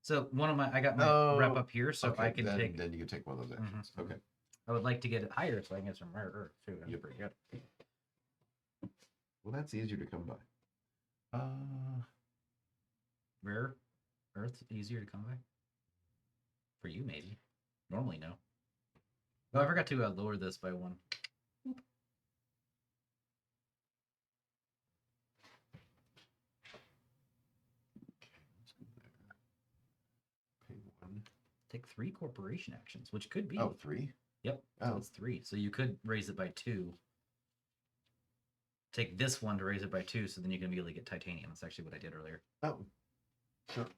So I got my rep up here, so okay, I can take. Then you can take one of those actions. Okay. I would like to get it higher so I can get some rare earth too. That's pretty good. Well, that's easier to come by. Rare earth easier to come by? For you, maybe. Normally, no. Oh, I forgot to lower this by 1. Pay 1. Take 3 corporation actions, which could be. Oh, 3? Yep. So it's 3. So you could raise it by 2. Take this one to raise it by 2, so then you can immediately get titanium. That's actually what I did earlier. Oh, sure.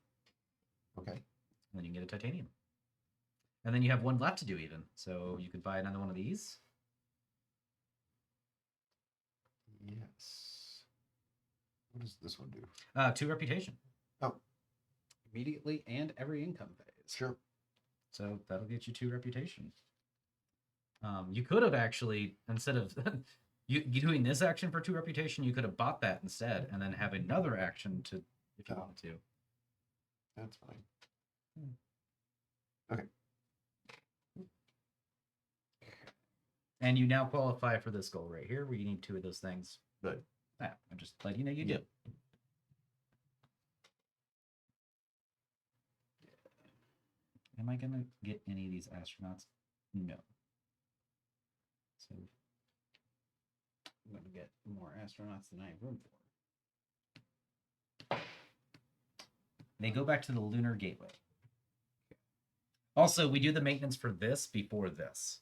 Okay. And then you can get a titanium. And then you have 1 left to do even. So you could buy another one of these. Yes. What does this one do? 2 reputation. Oh. Immediately and every income phase. Sure. So that'll get you 2 reputation. You could have actually, instead of you doing this action for 2 reputation, you could have bought that instead, and then have another action to if you Oh. wanted to. That's fine. And you now qualify for this goal right here, where you need 2 of those things. Good. Ah, I'm just letting you know you Yeah. do. Am I gonna get any of these astronauts? No. So I'm gonna get more astronauts than I have room for. they go back to the lunar gateway. Also, we do the maintenance for this before this,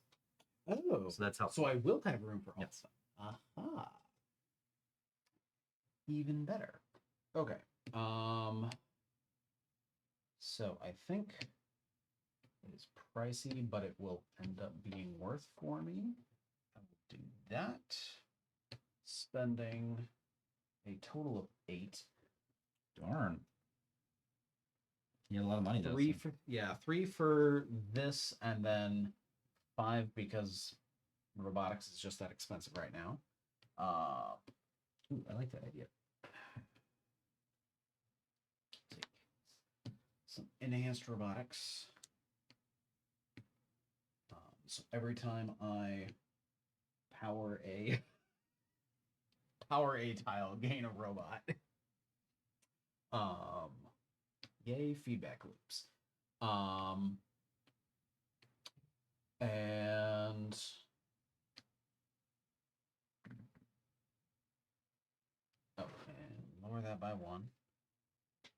Oh, so that's helpful. so I will have room for all Yep. stuff. Aha. Even better. Okay. So I think it is pricey, but it will end up being worth for me. I will do that. Spending a total of 8. Darn. You had a lot of money though. 3 so- for three for this, and then 5 because robotics is just that expensive right now. Ooh, I like that idea. Take some enhanced robotics. So every time I power a tile, gain a robot. Yay, feedback loops. And lower that by 1.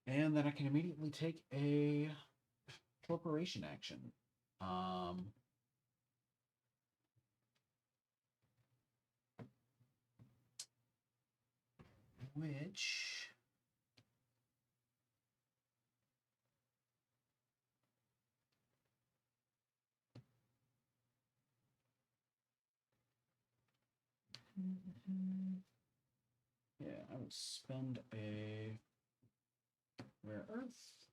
And then I can immediately take a corporation action. Which yeah, I would spend a rare earth.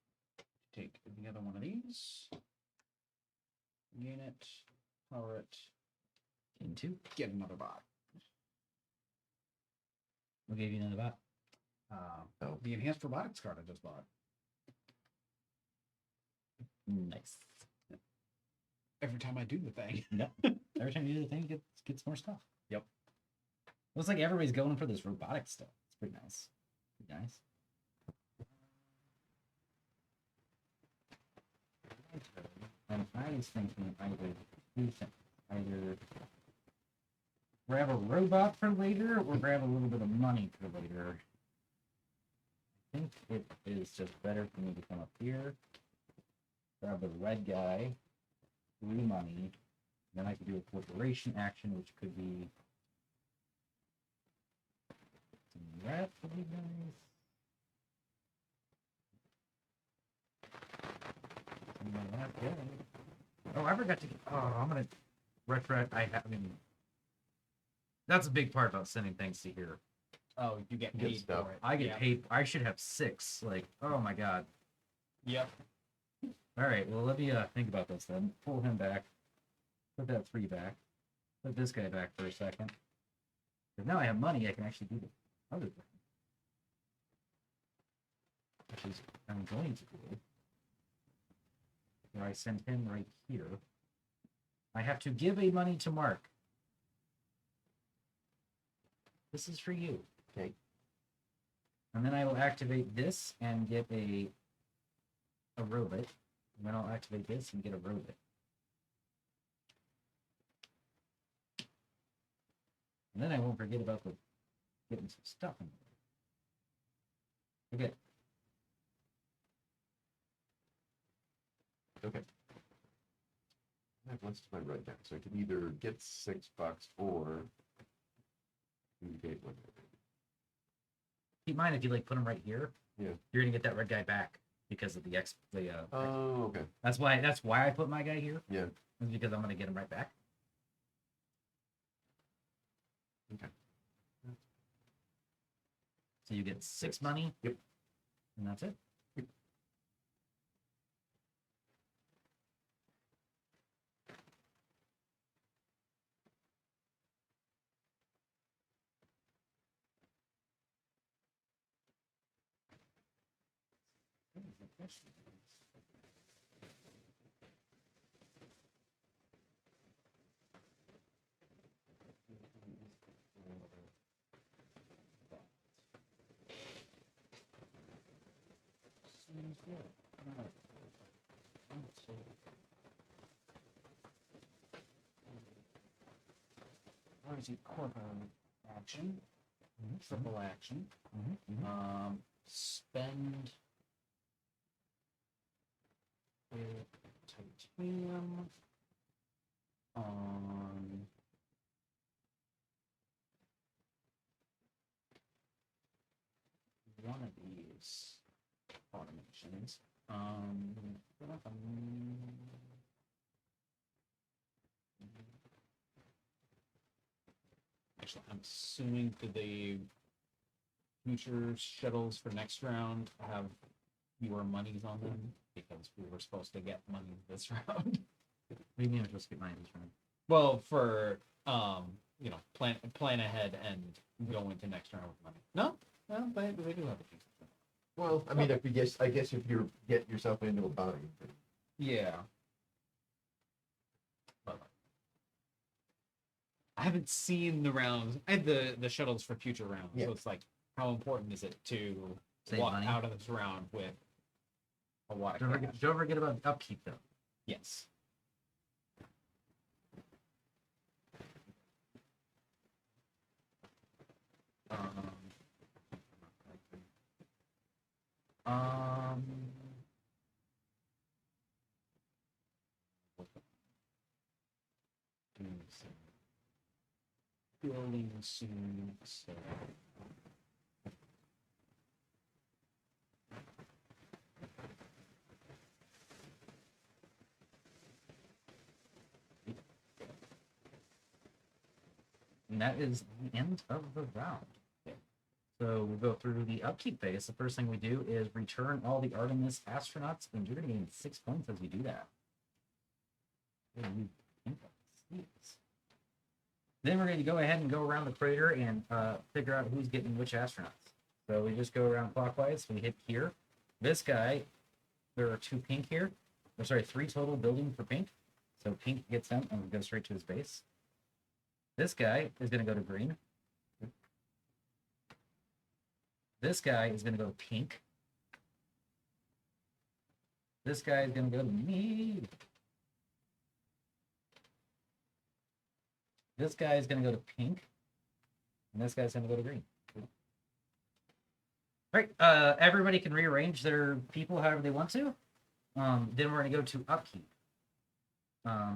Take the other one of these. Gain it, power it, Gain 2. get another bot. What gave you another bot? Oh. The enhanced robotics card I just bought. Nice. Every time I do the thing. Yep. Every time you do the thing, gets more stuff. Yep. Looks like everybody's going for this robotic stuff. It's pretty nice. Pretty nice. And I was thinking either grab a robot for later or grab a little bit of money for later. I think it is just better for me to come up here, grab the red guy, 3 money, then I could do a corporation action, which could be some rat for you guys. Some of that guy. Oh, I forgot to get. Oh, I'm gonna retro. I mean, that's a big part about sending things to here. Oh, you get Good paid stuff. for it. I get Yep. paid. I should have 6. Like, oh my god. Yep. All right. Well, let me think about this then. Pull him back. Put that 3 back. Put this guy back for a second. Because now I have money, I can actually do the other thing. Which is I'm going to do. Where I send him right here. I have to give a money to Mark. This is for you. Okay. And then I will activate this and get a robot. And then I'll activate this and get a robot. And then I won't forget about the getting some stuff in there. Okay. Okay. I have what's to my right now, so I can either get $6 or get one. Keep in mind if you like put them right here, Yeah. you're gonna get that red guy back because of the Oh, okay. that's why I put my guy here. Yeah. Is because I'm gonna get him right back. Okay. So you get 6 6. money. Yep. And that's it. Yep. Seems good. Alright. So, obviously, quarter action, triple action. Spend with titanium on one of these automations. Actually, I'm assuming that the future shuttles for next round have fewer monies on them because we were supposed to get money this round. What do you mean we're supposed to get money this round? Well, for plan ahead and go into next round with money. No, well, they do have a decent. Well, I mean, if you guess, I guess if you get yourself into a bind, then Yeah. But I haven't seen the rounds. I have the shuttles for future rounds. Yeah. So it's like, how important is it to Save walk money? out of this round with a lot of Don't cash? forget about upkeep though. Yes. Um, do some building soon. So. And that is the end of the round. Yeah. So we'll go through the upkeep phase. The first thing we do is return all the Artemis astronauts, and you're going to gain 6 points as you do that. Then we're going to go ahead and go around the crater and figure out who's getting which astronauts. So we just go around clockwise. We hit here. This guy, there are 2 pink here. Or sorry, 3 total building for pink. So pink gets them and we go straight to his base. This guy is going to go to green. This guy is going to go to pink. This guy is going to go to me. This guy is going to go to pink. And this guy's going to go to green. All right. Everybody can rearrange their people however they want to. Then we're going to go to upkeep.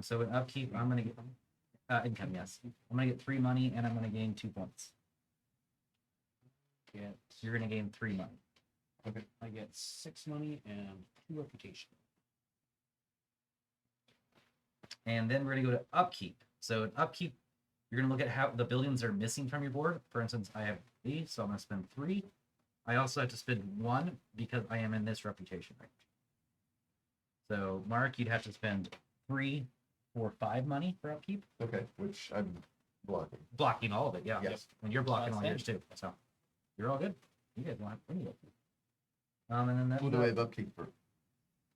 So in upkeep, I'm going to get income, yes. I'm going to get 3 money, and I'm going to gain 2 points. Get, You're going to gain 3 money. okay. I get 6 money and 2 reputation. And then we're going to go to upkeep. So in upkeep, you're going to look at how the buildings are missing from your board. For instance, I have 3, so I'm going to spend 3. I also have to spend 1 because I am in this reputation range. So, Mark, you'd have to spend 3 or 5 money for upkeep. okay, which I'm blocking. Blocking all of it, yeah. Yes. And you're blocking all yours Outstanding. too. So, you're all good. You guys want any of it. And then that, Who do I have upkeep for?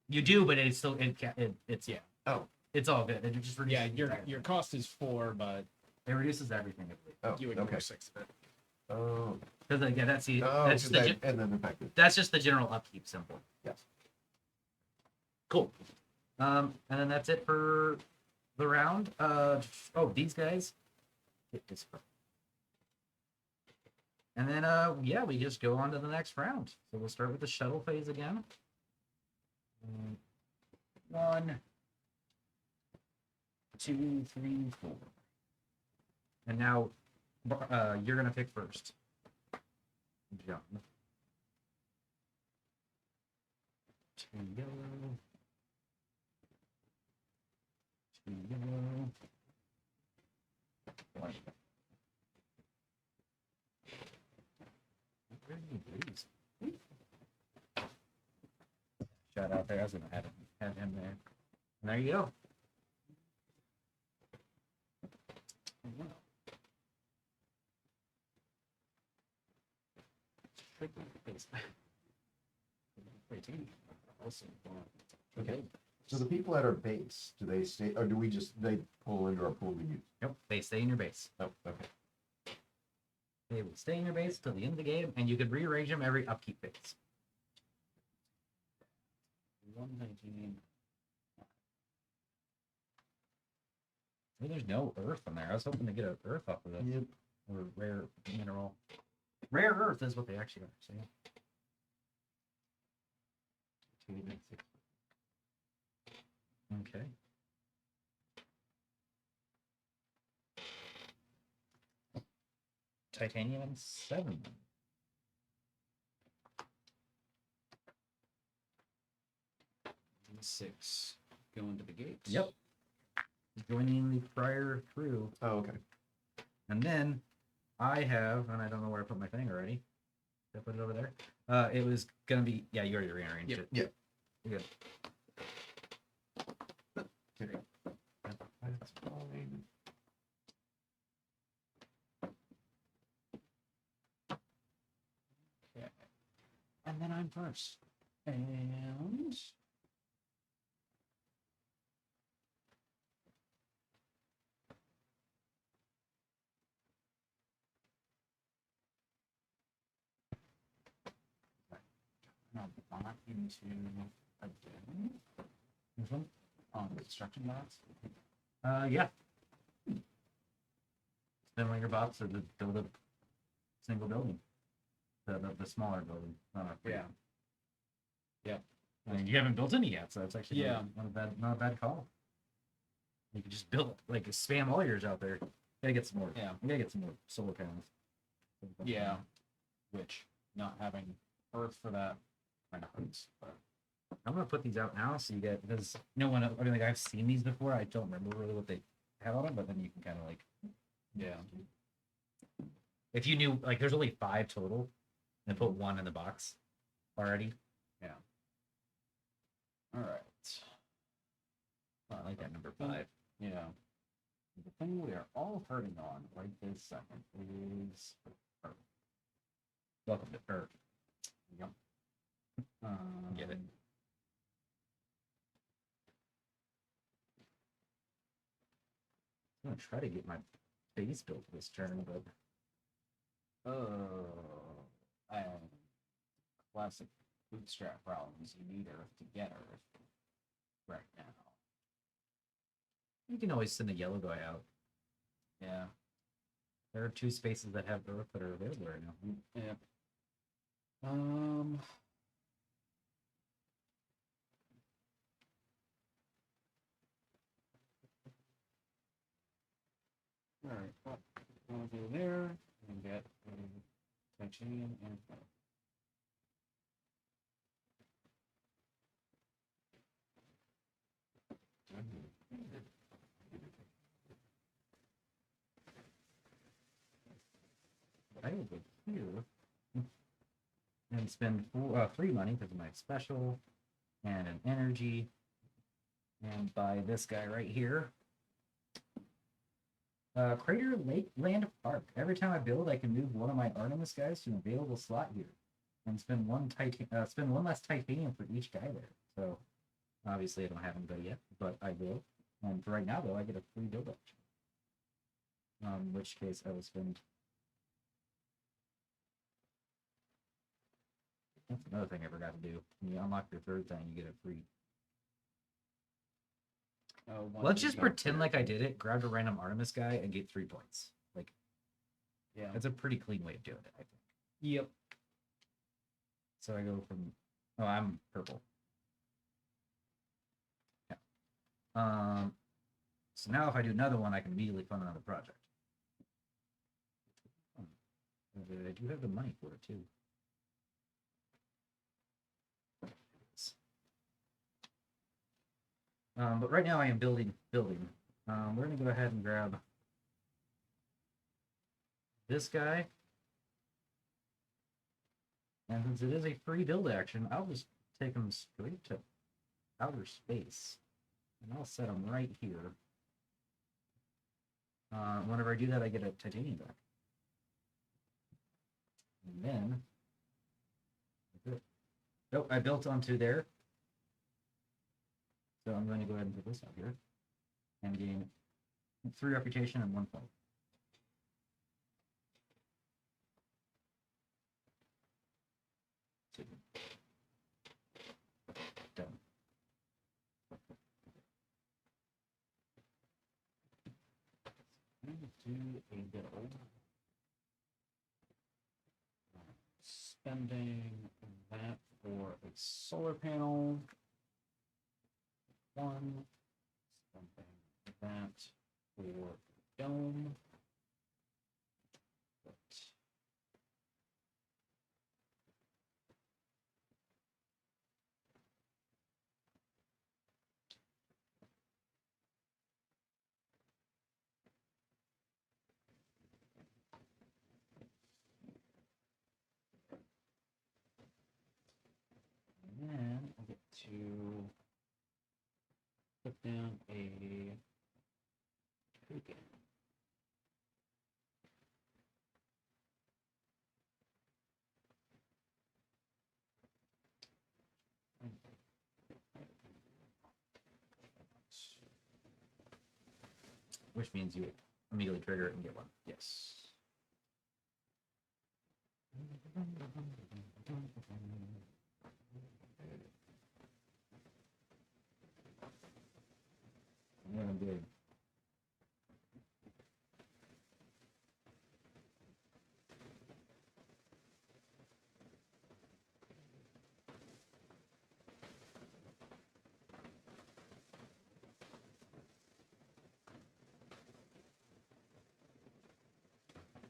you do, but it's still it's Yeah. Oh. It's all good. It just reduces Yeah, your everything. cost is 4, but It reduces everything. I believe. Oh, you ignore okay. 6 of it. Oh, Because again, that's the oh, that's just and then effective. that's just the general upkeep symbol. Yes. Cool. And then that's it for the round. Oh, these guys get this. And then yeah, we just go on to the next round. So we'll start with the shuttle phase again. 1, 2, 3, 4. And now you're gonna pick first. John. 2 yellow. 2 yellow. 1. Shout out there. I was gonna have him there. And there you go. Also, Okay. So the people at our base, do they stay, or do we just, they pull into our pool we use? Nope, they stay in your base. Oh, okay. They will stay in your base till the end of the game, and you can rearrange them every upkeep phase. 119. Well, there's no earth on there. I was hoping to get an earth off of it. Yep. Or rare mineral. Rare earth is what they actually are. So yeah. Okay. Titanium and 7. 6 going to the gates. Yep. Joining the prior crew. Oh, okay. And then I have, and I don't know where I put my thing already. Did I put it over there? It was gonna be, yeah, you already rearranged it. Yeah. You're good. Okay. That's fine. Okay. And then I'm first. And now back into again This one? on construction bots. Yeah. Spend one of your bots to build a single building. The smaller building. Yeah. I mean, you haven't built any yet, so it's actually Yeah. not a bad call. You could just build, like, spam all yours out there. Gotta get some more. Yeah. You gotta get some more solar panels. Yeah. Which not having earth for that kind of hurts. But I'm gonna put these out now so you get, because when I mean, like, I've seen these before. I don't remember really what they have on them, but then you can kind of like, yeah. if you knew, like, there's only 5 total, and put 1 in the box already. All right. I like that number 5. Yeah. The thing we are all hurting on right this second is earth. Welcome to Earth. Yep. Get it. I'm gonna try to get my base built this turn, but Classic bootstrap problems. You need earth to get earth right now. you can always send a yellow guy out. Yeah. There are 2 spaces that have Earth that are available right now. Yep. All right. Well, we'll go there and get a titanium and metal. I will go here and spend free money because of my special and an energy, and buy this guy right here. Crater Lake Land Park. Every time I build, I can move one of my Artemis guys to an available slot here, and spend one less titanium for each guy there. So obviously I don't have anybody yet, but I will. And for right now, though, I get a free build option. In which case, I will spend. That's another thing I forgot to do. When you unlock your 3rd thing, you get a free. Let's just pretend like I did it, grabbed a random Artemis guy, and get 3 points. Like, Yeah. that's a pretty clean way of doing it, I think. Yep. So I go from. Oh, I'm purple. Yeah. So now if I do another one, I can immediately fund another project. I do have the money for it too. But right now I am building. We're gonna go ahead and grab this guy. And since it is a free build action, I'll just take him straight to outer space. And I'll set him right here. Whenever I do that, I get a titanium back. And then... Oh, I built onto there. So I'm going to go ahead and put this out here and gain 3 reputation and 1 point. Done. Do a bill. Spending that for a solar panel. 1. Spending that for a dome. But and then I get to put down a token. Which means you immediately trigger it and get 1. Yes. Yeah, I'm good.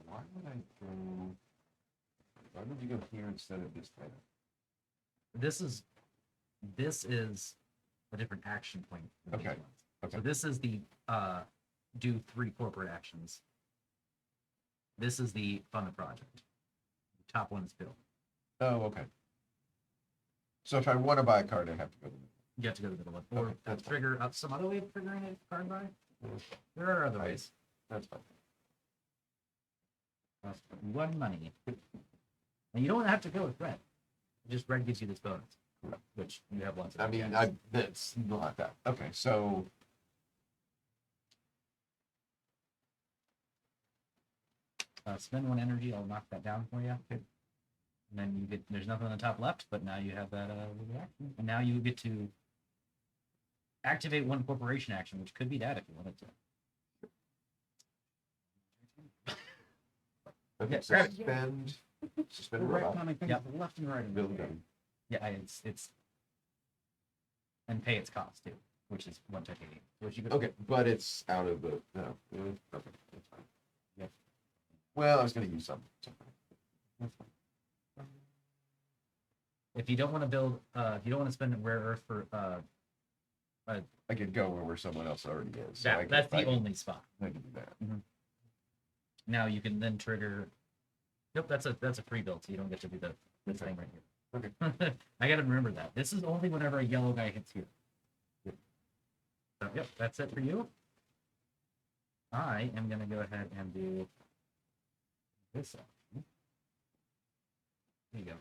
Why would I go? Why would you go here instead of this thing? This is a different action point. than these Okay, ones. okay. So this is the do 3 corporate actions. This is the fund the project. The top one is build. Oh, okay. So if I want to buy a card, I have to go to the. You have to go to the middle one. Or Okay, that's fine. trigger up some other way of triggering a card buy. Yeah, There are other Right. ways. that's fine. Cost 1 money. And you don't have to go with red. Just red gives you this bonus, Correct. which you have lots of. I mean, against. that's not that. Okay, so Spend 1 energy. I'll knock that down for you. And then you get. There's nothing on the top left, but now you have that little action, and now you get to activate 1 corporation action, which could be that if you wanted to. okay, Yeah, so grab it. suspend Right robot, climbing things Yep. to the left and right. of build it. gun. Yeah, it's and pay its cost too, which is 1 tech 80. Which you could, Okay, but it's out of the no. Okay, that's fine. Yep. Well, I was going to use some. That's fine. If you don't want to build, if you don't want to spend rare earth for I could go where someone else already is. So I that's I the only spot. I can do that. Now you can then trigger. Nope, that's a free build, so you don't get to do the thing right here. Okay. I gotta remember that. This is only whenever a yellow guy hits here. Yep. So yep, that's it for you. I am gonna go ahead and do this option. There you go.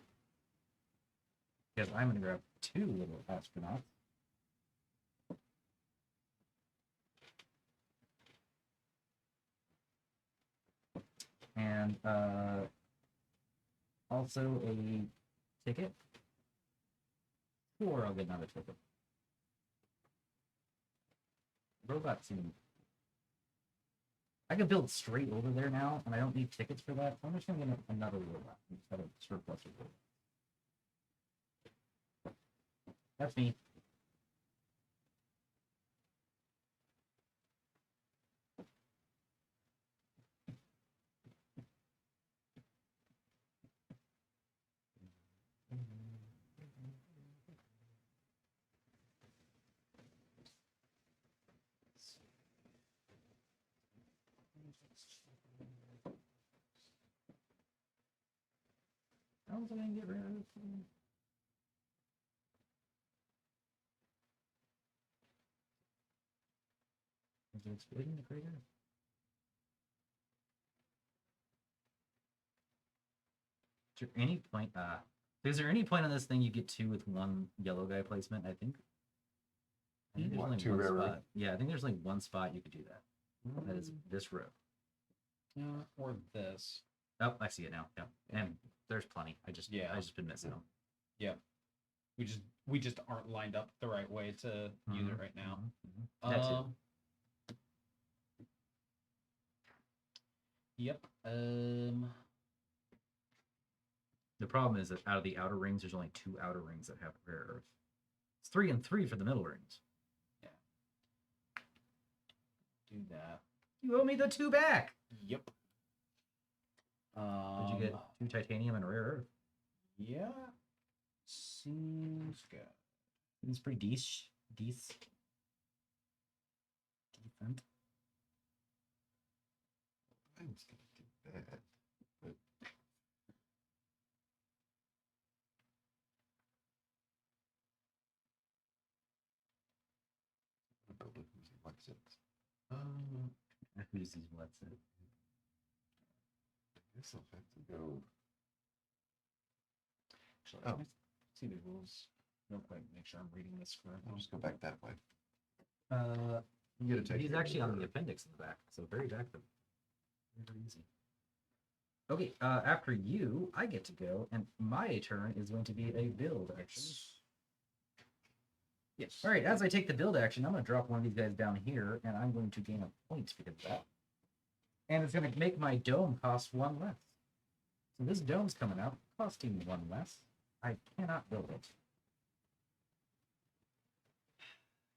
Because I'm gonna grab 2 little astronauts. And also a ticket. Or I'll get another ticket. Robot scene. I can build straight over there now, and I don't need tickets for that. So I'm just gonna get another robot instead of surplus or robot. That's me. How was I gonna get rid of this thing? Is it exploding the crater? Is there any point? Is there any point on this thing you get 2 with 1 yellow guy placement? I think think there's What, only two one rare room? spot. Yeah, I think there's only one spot you could do that. That is this row. Yeah, or this. Oh, I see it now. Yeah, and there's plenty. I just Yeah. been missing them. We just aren't lined up the right way to use it Mhm, right now. That too. Yep. The problem is that out of the outer rings, there's only 2 outer rings that have rare earth. It's 3 and 3 for the middle rings. Do that. You owe me the 2 back. Yep. Did you get 2 titanium and rare earth? Yeah. Seems good. It's pretty decent. Decent. I was gonna do that, but I'll build it using what's it. Who's these what's it? I guess I'll have to go. Actually, Oh. let me see the rules real quick. Make sure I'm reading this I'll correctly. just go back that way. You get a titanium he's actually on the rare. appendix in the back, so very back of them. Very easy. Okay, after you, I get to go, and my turn is going to be a build action. Yes. All right, as I take the build action, I'm going to drop one of these guys down here, and I'm going to gain a point because of that. And it's going to make my dome cost 1 less. So this dome's coming out, costing 1 less. I cannot build it.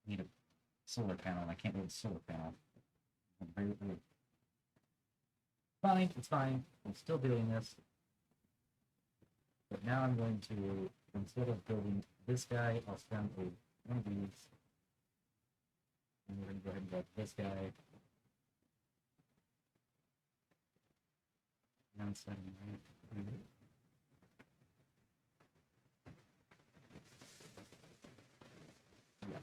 Need a solar panel, and I can't build a solar panel. Fine, it's fine. I'm still doing this. But now I'm going to, instead of building this guy, I'll spend one of these. And we're going to go ahead and build this guy. Now it's setting right. Yes.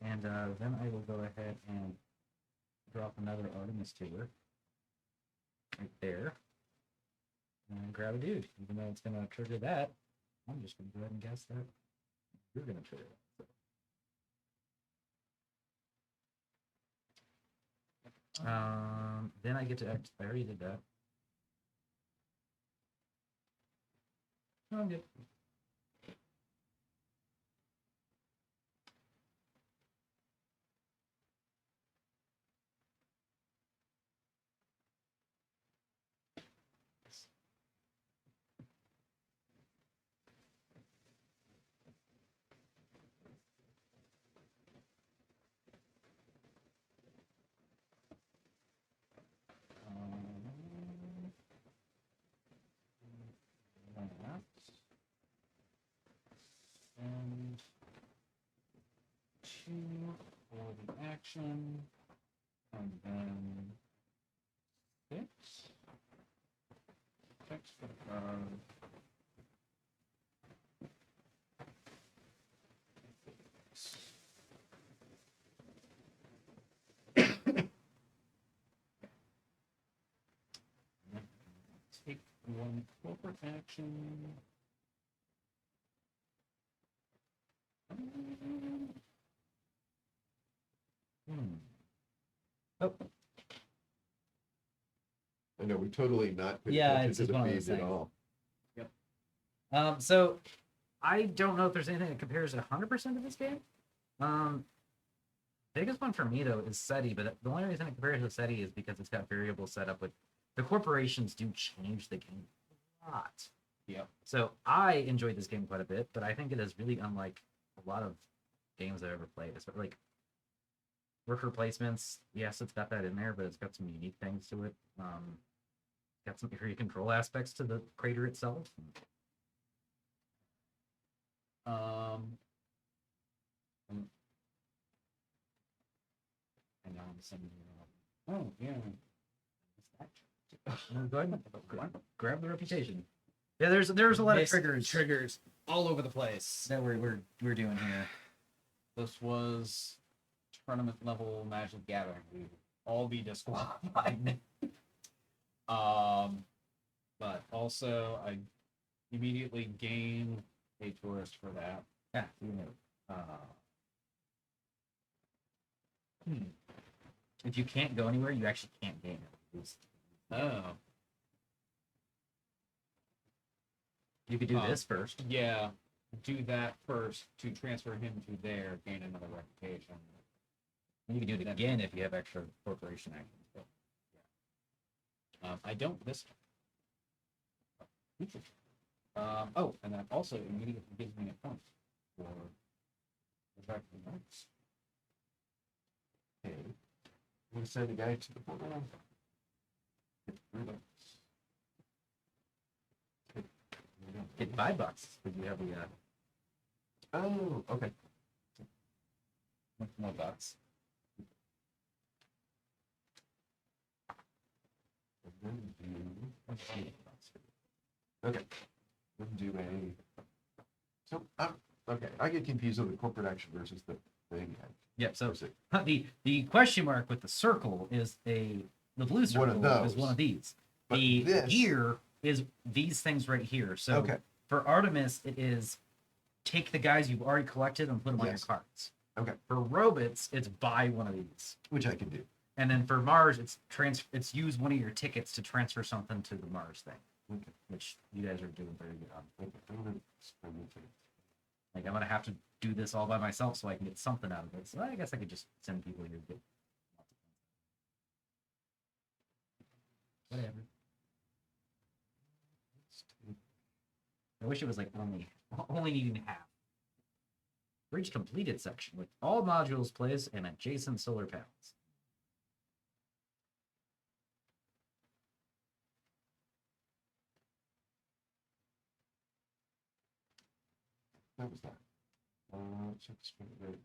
And then I will go ahead and drop another Artemis tuber right there. And grab a dude. Even though it's going to trigger that, I'm just going to go ahead and guess that you're going to trigger it. So. Then I get to act. I already did that. No, I'm good. And 2 for the action, and then 6. 6 for the card. Take 1 corporate action. Oh, I know we totally not paid Yeah, attention it's to just the one of those feed at things. all. So I don't know if there's anything that compares 100% to this game. Biggest one for me though is SETI, but the only reason it compares to SETI is because it's got variable setup with the corporations do change the game a lot. Yep. So I enjoyed this game quite a bit, but I think it is really unlike a lot of games I've ever played. It's like worker placements, yes, it's got that in there, but it's got some unique things to it. Got some area control aspects to the crater itself. And now I'm sending you. Oh yeah. Go ahead and grab the reputation. Yeah, there's a lot of triggers all over the place. that we're doing here. This was tournament level Magic Gathering. We would all be disqualified. But also I immediately gain a tourist for that. Yeah, you know. If you can't go anywhere, you actually can't gain it. Oh, You could do this first. yeah. Do that first to transfer him to there, gain another reputation. You can do it again if you have extra corporation actions. But, I don't this time. Oh, and that also immediately gives me a point for the fact of the notes. Okay. I'm gonna send the guy to the portal. get $5 if you have the Oh, okay. more bucks. And then okay. Then do a. So okay. I get confused with the corporate action versus the thing. Yep. So Versus it. the question mark with the circle is the blue circle One of is those. one of these. But The this- gear is these things right here. So Okay. for Artemis, it is take the guys you've already collected and put them on your Yes. cards. Okay. For robots, it's buy one of these. Which I can do. And then for Mars, it's use one of your tickets to transfer something to the Mars thing, Okay. which you guys are doing very good on. Okay. I'm gonna spend it. Like I'm gonna have to do this all by myself so I can get something out of it. So I guess I could just send people here to get whatever. I wish it was like only needing half. Bridge completed section with all modules placed and adjacent solar panels. That was that. Check spend rate.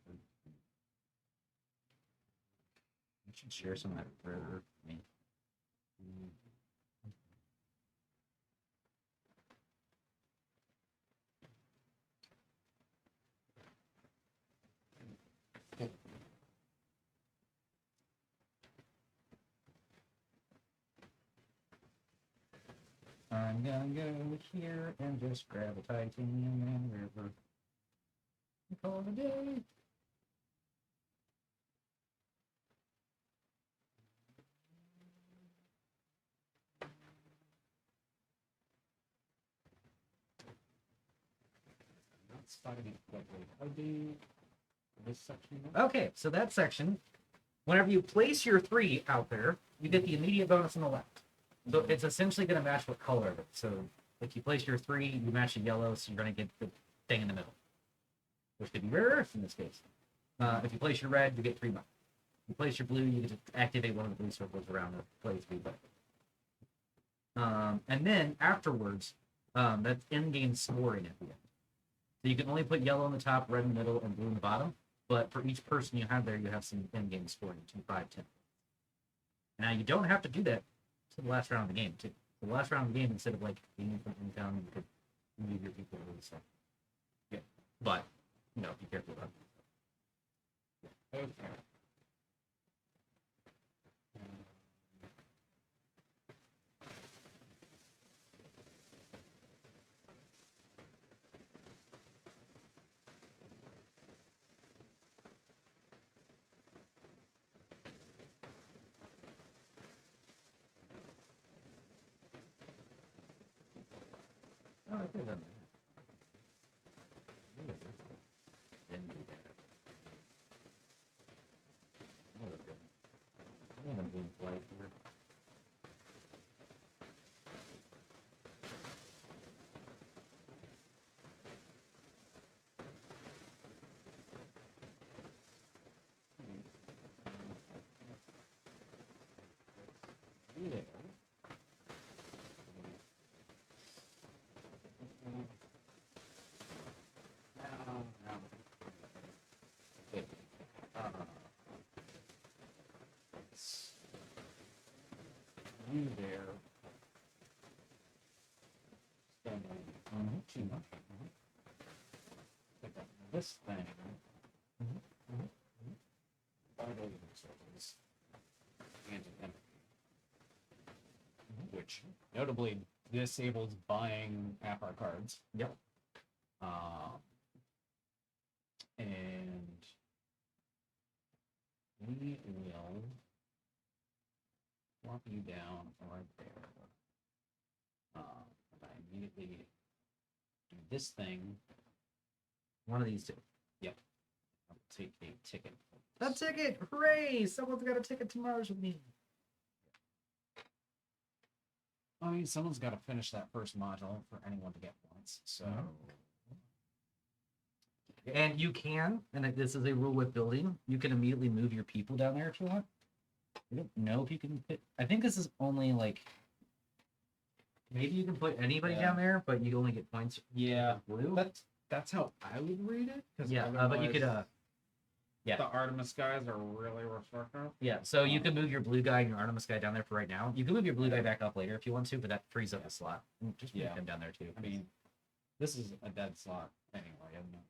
I should share some of that for me. Okay. I'm gonna go here and just grab a titanium and river. Call it a day. Not spotting it correctly. How do this section work? Okay, so that section, whenever you place your 3 out there, you get the immediate bonus on the left. So it's essentially going to match what color of it. So if you place your 3, you match the yellow, so you're going to get the thing in the middle, which could be rare earth in this case. If you place your red, you get 3 bucks. If you place your blue, you get to activate one of the blue circles around the place 3 bucks. And then afterwards, that's in-game scoring at the end. So you can only put yellow in the top, red in the middle, and blue in the bottom. But for each person you have there, you have some in-game scoring, 2, 5, 10. Now you don't have to do that to the last round of the game, too. So the last round of the game, instead of like being from income, you could move your people over stuff. Yeah. But, be careful about it. Okay. Oh, I could have done that. Didn't do that. That was good. I haven't been polite here. There. Okay. You there. Spending too much. Pick up this thing. Vital resources. And an empty. Which notably disables buying APR cards. Yep. And we will swap you down right there. And I immediately do this thing. One of these two. Yep. I'll take a ticket. A ticket! Hooray! Someone's got a ticket to Mars with me. I mean, someone's got to finish that first module for anyone to get points. So, And you can, and this is a rule with building, you can immediately move your people down there if you want. I don't know if you can fit. I think this is only like. Maybe you can put anybody Yeah. down there, but you only get points. yeah, for blue. that's how I would read it. Yeah, but you could. Yeah. The Artemis guys are really restrictive. Yeah, so you can move your blue guy and your Artemis guy down there for right now. You can move your blue guy back up later if you want to, but that frees up a slot. Just move him down there too. I mean, this is a dead slot anyway, isn't it?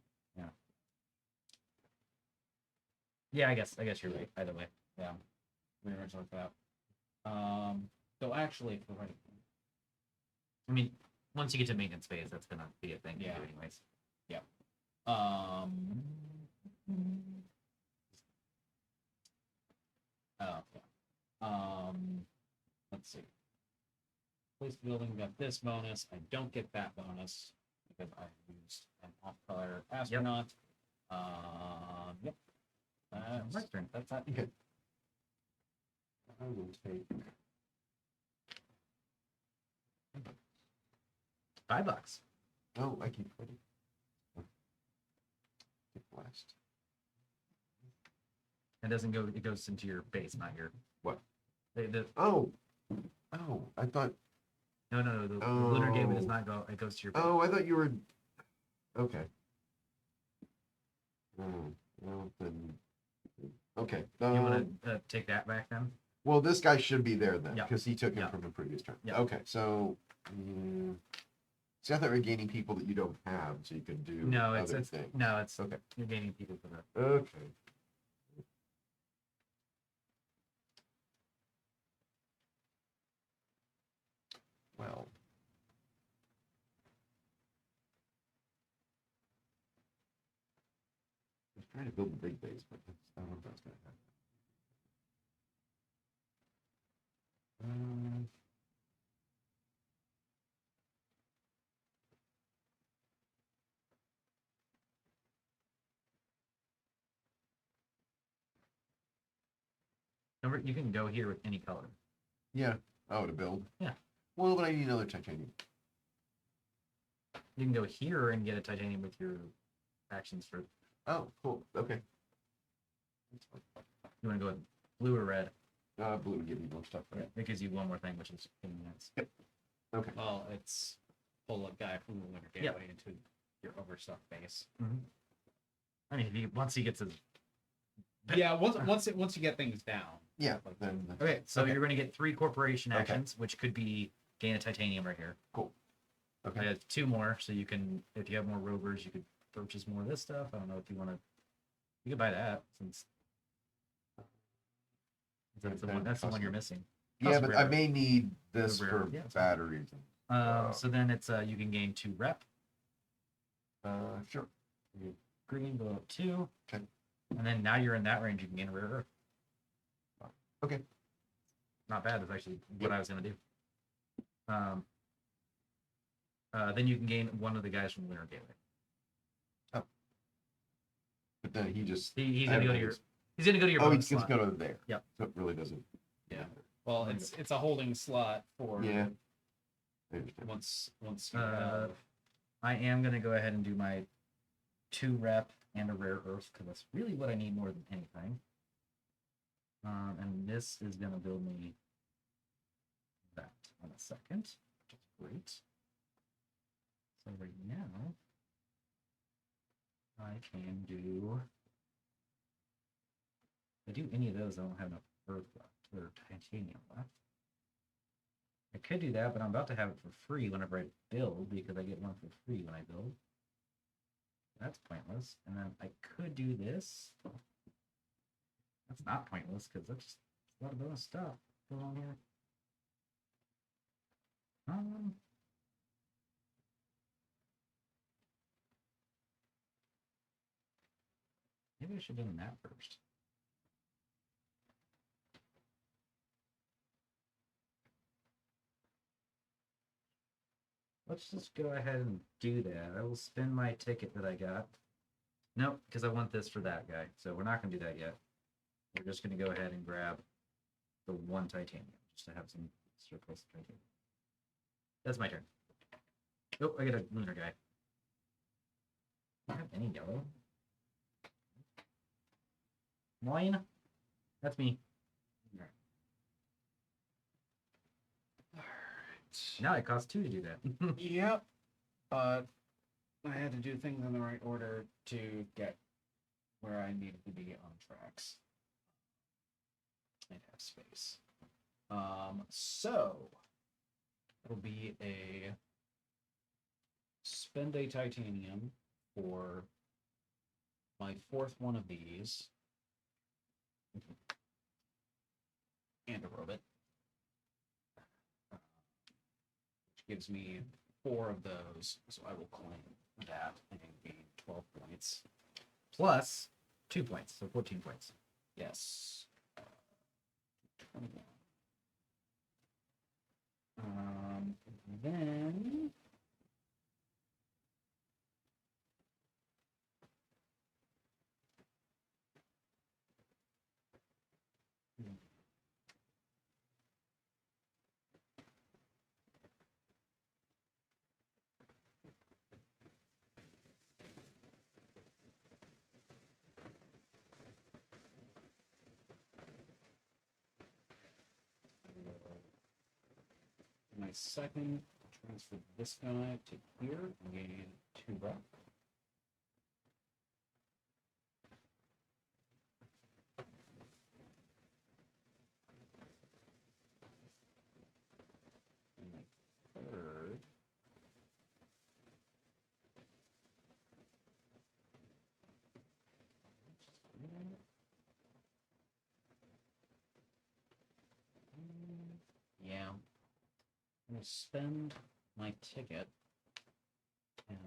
Yeah, I guess you're right. Either way. Yeah, very much like that. So actually, for right. I mean, once you get to maintenance phase, that's gonna be a thing to Yeah. do anyways. Yeah. Oh, yeah. Let's see. Place building got this bonus. I don't get that bonus because I used an off-color astronaut. Yep. My turn. That's that. Okay. I will take. $5. Oh, I keep putting. Take last. It doesn't go. It goes into your base, not your What? The Oh, I thought. no. The lunar gateway does Oh. not go. It goes to your base. Oh, I thought you were. Okay. Oh, well then. Okay. You want to take that back then? Well, this guy should be there then, Yeah. because he took him Yeah. from the previous turn. Yeah. Okay, so. See, I thought we were gaining people that you don't have, so you can do No, it's other things. no, it's Okay. You're gaining people for that. Okay. Well. I was trying to build a big base, but I don't know if that's going to happen. Remember, you can go here with any color. Yeah. Oh, to build? Yeah. Well, but I need another titanium. You can go here and get a titanium with your actions for. Oh, cool. Okay. You want to go with blue or red? Blue would give me more stuff, right? It gives you one more thing, which is convenience. Okay. Well, it's pull a guy from the lunar Yep. gateway into your overstuffed base. I mean, once he gets his. Yeah, once you get things down. Yeah, then. Okay, so Okay. you're going to get 3 corporation Okay. actions, which could be gain a titanium right here. Cool. I Okay. have 2 more, so you can, if you have more rovers, you could purchase more of this stuff. I don't know if you want to. You could buy that since. That's the one you're missing. Yeah, Cost but rare. I may need this Rare. for Yeah, it's fine. batteries. Wow. So then it's you can gain 2 rep. Sure. Green, go up 2. Okay. And then now you're in that range, you can gain a rare earth. Okay. Not bad. That's actually what Yep. I was going to do. Then you can gain one of the guys from the Lunar Gateway. But then he just. He's going to go to your. He's going to go to your. Oh, bonus he's just slot. go to there. Yep. So it really doesn't. Yeah. Well, it's a holding slot for Yeah. I understand. once you Uh, have. I am going to go ahead and do my 2 rep and a rare earth because that's really what I need more than anything. And this is going to build me that on a second, which is great. So right now, I can do. If I do any of those, I don't have enough earth left or titanium left. I could do that, but I'm about to have it for free whenever I build because I get one for free when I build. That's pointless. And then I could do this. That's not pointless because that's just a lot of bonus stuff going on here. Maybe I should have done that first. Let's just go ahead and do that. I will spend my ticket that I got. Nope, because I want this for that guy. So we're not going to do that yet. We're just going to go ahead and grab the one titanium just to have some surplus titanium. That's my turn. Oh, I got a lunar guy. Do I have any yellow? Mine? That's me. Now it costs 2 to do that. Yep. But I had to do things in the right order to get where I needed to be on tracks. And have space. So it'll be a spend a titanium for my 4th one of these. And a robot. Which gives me 4 of those, so I will claim that and gain 12 points. Plus 2 points, so 14 points. Yes. 21. Then my second, transfer this guy to here and gain 2 rep. And my third. Yeah. I'm gonna spend my ticket and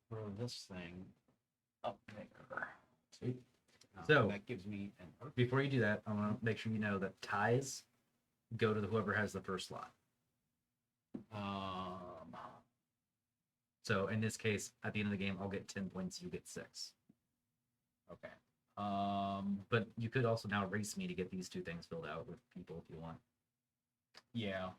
throw this thing up there. Sweet. So- that gives me an arc. Before you do that, I want to make sure you know that ties go to whoever has the first slot. So in this case, at the end of the game, I'll get 10 points, you get 6. Okay. But you could also now race me to get these 2 things filled out with people if you want. Yeah.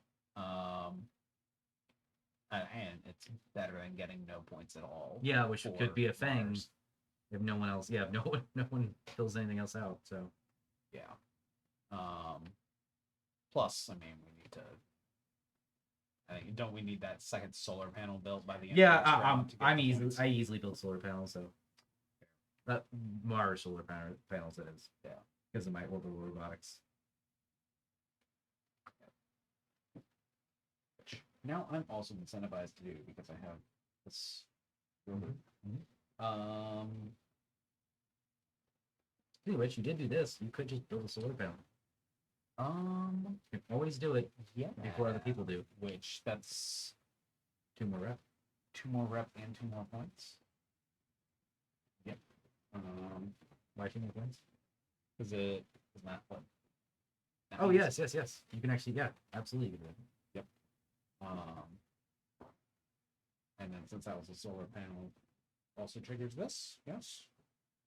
And it's better than getting no points at all. Yeah, which for could be a thing Mars. if no one else. Yeah, if no one fills anything else out. So Yeah. Plus, I mean, we need to. I think don't we need that second solar panel built by the end? yeah, of this round to get I'm the easily points? I easily build solar panels. So Mars solar panels it is. Yeah. Because of my orbital robotics. Which now I'm also incentivized to do because I have this. rover. Speaking of which, you did do this. You could just build a solar panel. You can always do it Yeah. before other people do. Which that's 2 more rep. 2 more rep and 2 more points. Yep. Why 2 more points? Because it is not what. that Oh means. yes. You can actually, yeah, absolutely do that. And then since that was a solar panel, also triggers this. Yes.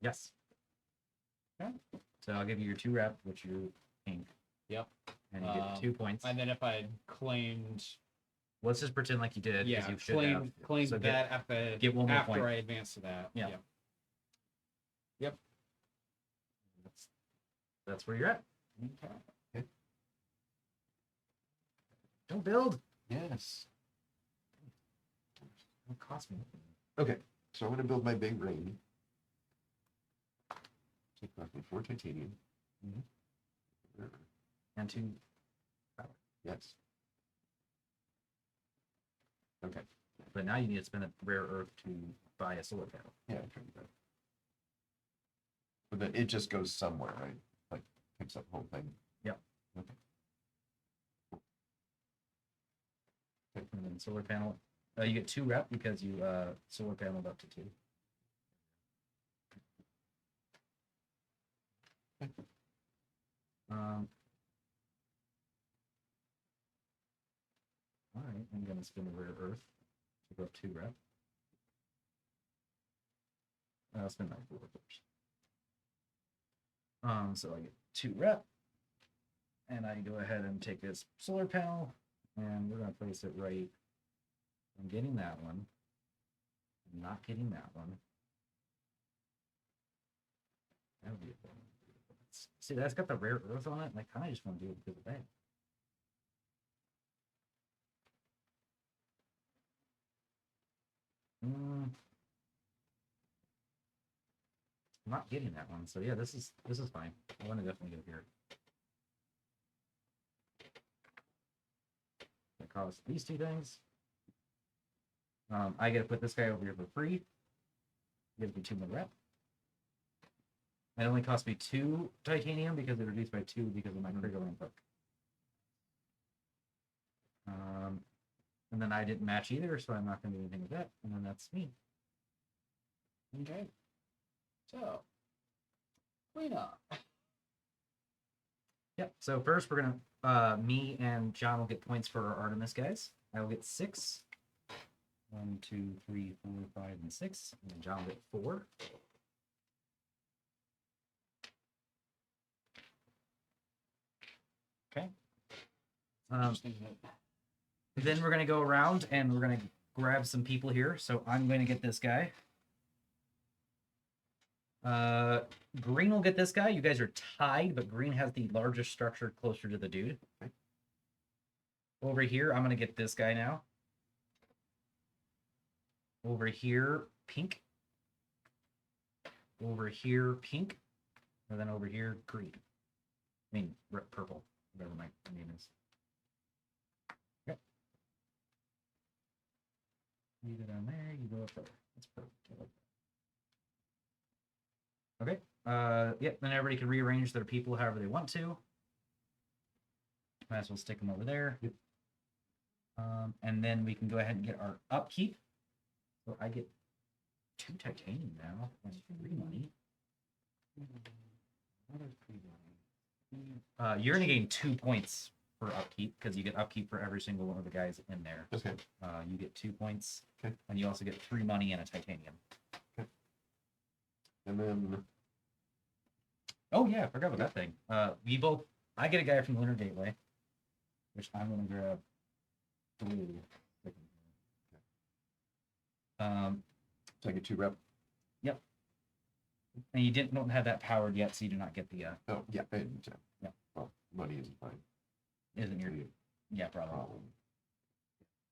Yes. Okay. So I'll give you your 2 rep, which you pink. Yep. And you get 2 points. And then if I claimed, Let's just pretend like you did. yeah, You should have. claimed So that at the get 1 more after point. I advance to that. Yeah. Yep. That's where you're at. Okay. Don't build. Yes. It'll cost me. Okay, so I'm going to build my big ring. Take roughly 4 titanium. And 2. Yes. Okay. But now you need to spend a rare earth to buy a solar panel. Yeah, I tried that. But then it just goes somewhere, right? Like picks up the whole thing. Yep. Okay. And then solar panel. You get 2 rep because you solar paneled up to 2. All right, I'm gonna spin the rare earth to go up 2 rep. I'll spin my 4 first. So I get 2 rep, and I go ahead and take this solar panel, and we're gonna place it right. I'm getting that one. I'm not getting that one. That would be a fun. See, that's got the rare earth on it, and I kind of just want to do it because of that. I'm not getting that one, so yeah, this is fine. I want to definitely go here. That costs these 2 things. I get to put this guy over here for free. Gives me 2 more rep. It only cost me 2 titanium because it reduced by 2 because of my criggling hook. And then I didn't match either, so I'm not going to do anything with that. And then that's me. Okay. So, clean up. Yep. So first we're gonna me and John will get points for our Artemis guys. I will get 6. 1, 2, 3, 4, 5, and 6. And then John will get 4. Okay. Then we're gonna go around and we're gonna grab some people here. So I'm going to get this guy. Green will get this guy. You guys are tied, but green has the largest structure closer to the dude. Okay. Over here, I'm gonna get this guy now. Over here, pink. Over here, pink. And then over here, green. I mean, purple, whatever my name is. Okay. You go down there, you go up there. That's perfect. I like that. Okay. Yep, then everybody can rearrange their people however they want to. Might as well stick them over there. Yep. And then we can go ahead and get our upkeep. So I get 2 titanium now and 3 money. You're gonna gain 2 points for upkeep because you get upkeep for every single one of the guys in there. Okay. You get 2 points. Okay. And you also get 3 money and a titanium. Okay. And then. Oh yeah, I forgot about that thing. We both. I get a guy from the Lunar Gateway, which I'm gonna grab blue. So I get 2 rep. Yep. And you don't have that powered yet, so you do not get the. Oh yeah. I didn't, Yeah. Well, money isn't fine. Isn't your? Maybe Yeah, a probably. problem.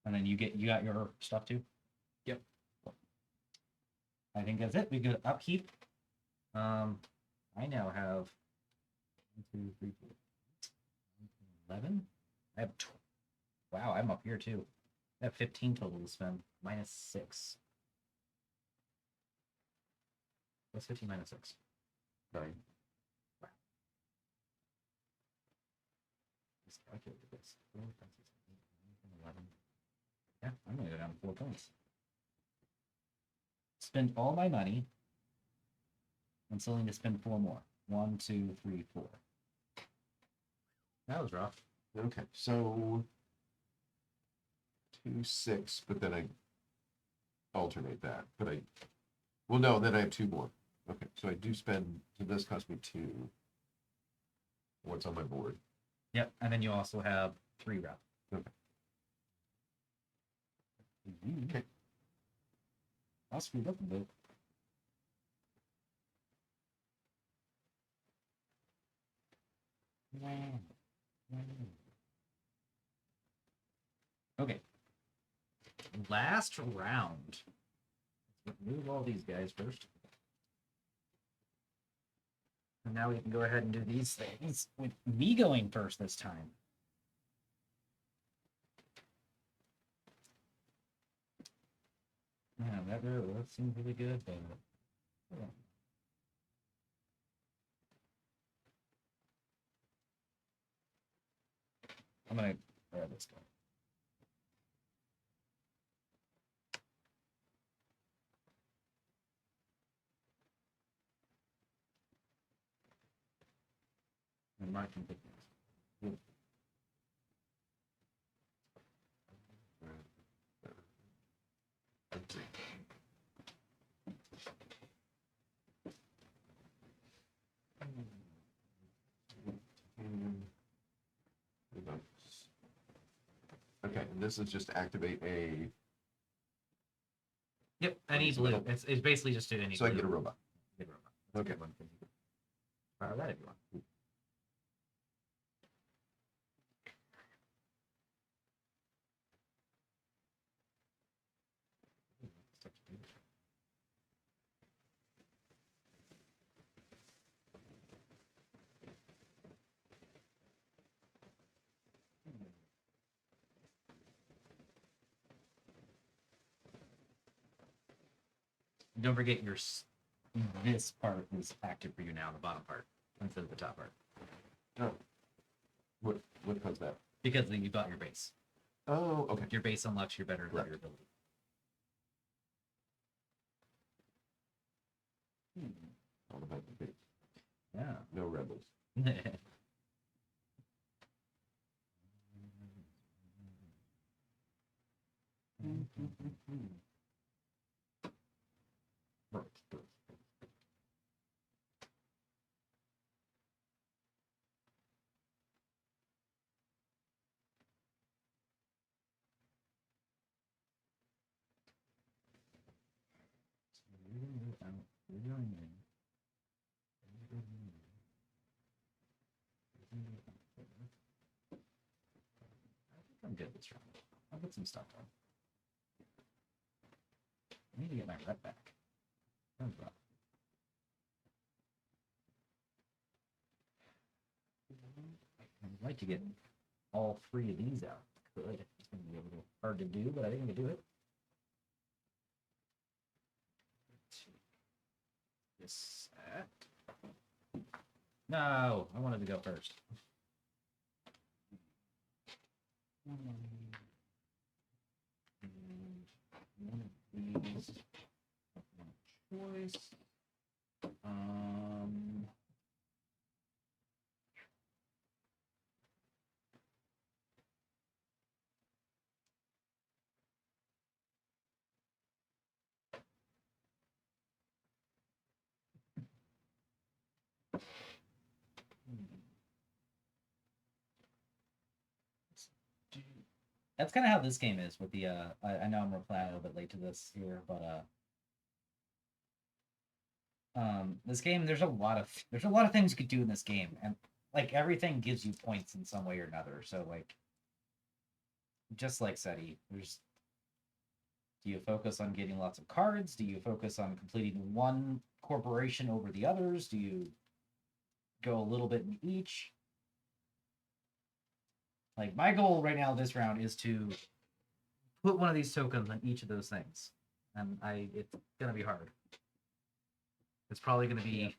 And then you got your stuff too. Yep. I think that's it. We go to upkeep. I now have 1, 2, 3, 4, 11. I have. Wow, I'm up here too. I have 15 total to spend. Minus 6. What's 15 minus 6? 9. Wow. Let's calculate this. 4, 5, 6, 7, 8, 9, 10, 11. Yeah, I'm gonna go down to 4 points. Spend all my money. I'm still need to spend 4 more. 1, 2, 3, 4. That was rough. Okay. So 2, 6, but then I alternate that. But well, no, then I have 2 more. Okay, so I do spend. So this cost me 2. What's on my board? Yep, and then you also have 3 rep. Okay. Okay. I'll screw up a bit. Okay. Last round. Let's remove all these guys first. And now we can go ahead and do these things with me going first this time. Yeah, that seems really good, but I'm gonna grab this guy. marking things. Let's see. Okay, and this is just to activate a. Yep, any Okay, so blue. it'll- It's basically just any So I blue. can get a robot. Get a robot. That's a Okay. good one. Fire that if you want. Don't forget this part is active for you now, the bottom part, instead of the top part. Oh. What caused that? Because you got your base. Oh, okay. Your base unlocks your better Right. your ability. All about the base. Yeah. No rebels. I'm good this round. I'll get some stuff done. I need to get my rep back. That's rough. I'd like to get all 3 of these out. Could. It's going to be a little hard to do, but I think I can do it. This set. No, I wanted to go first. And one of these. Choice. That's kind of how this game is with the I know I'm replying a little bit late to this here, but this game there's a lot of things you could do in this game, and like everything gives you points in some way or another. So like just like SETI, there's do you focus on getting lots of cards? Do you focus on completing one corporation over the others? Do you go a little bit in each? Like my goal right now this round is to put one of these tokens on each of those things, and it's gonna be hard. It's probably gonna be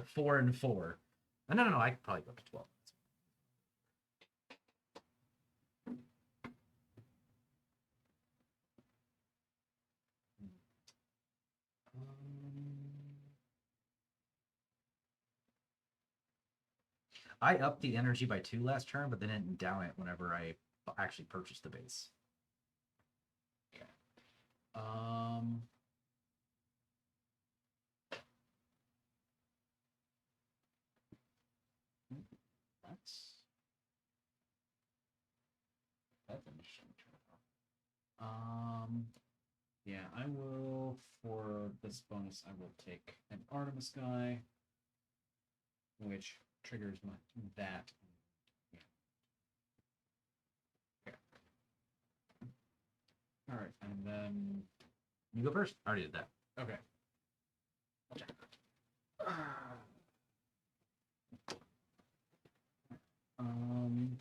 4 and 4. No, I could probably go up to 12. I upped the energy by 2 last turn, but then didn't down it whenever I actually purchased the base. That's interesting. Yeah, I will, for this bonus, I will take an Artemis guy, which triggers that. Yeah. Okay. All right, and then You go first. I already did that. okay. Um.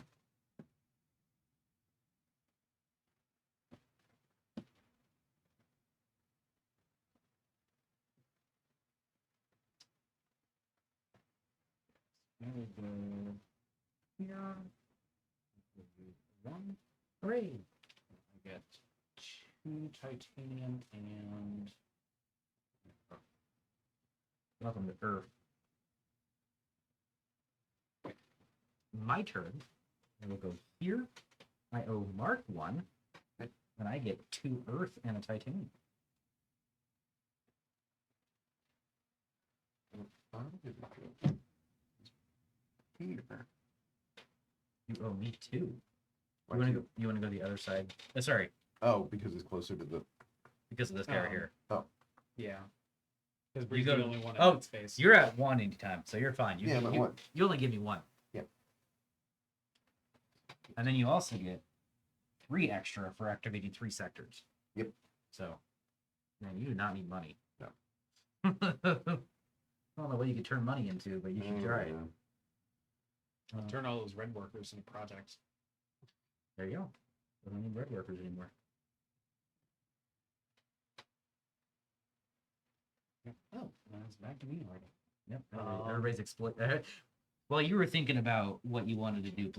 I will go here. We'll do 1. Hooray! I get 2 titanium and Welcome to Earth. my turn. I will go here. I owe Mark 1. And I get 2 Earth and a Titanium. Peter. You owe me 2. Why You want to two? go? You want to go the other side? Sorry, Oh, because it's closer to the. because of this guy right here. Yeah. Because You Brie's go. the only one in Oh, that space. you're at 1 anytime, so you're fine. You, Yeah, I'm at you, 1. you only give me 1. Yep. And then you also get 3 extra for activating 3 sectors. Yep. So, man, you do not need money. No. I don't know what you could turn money into, but you should try it. Turn all those red workers into projects. There you go. We don't need red workers anymore. Oh, that's back to me already. Yep. Everybody's exploit. Well, you were thinking about what you wanted to do.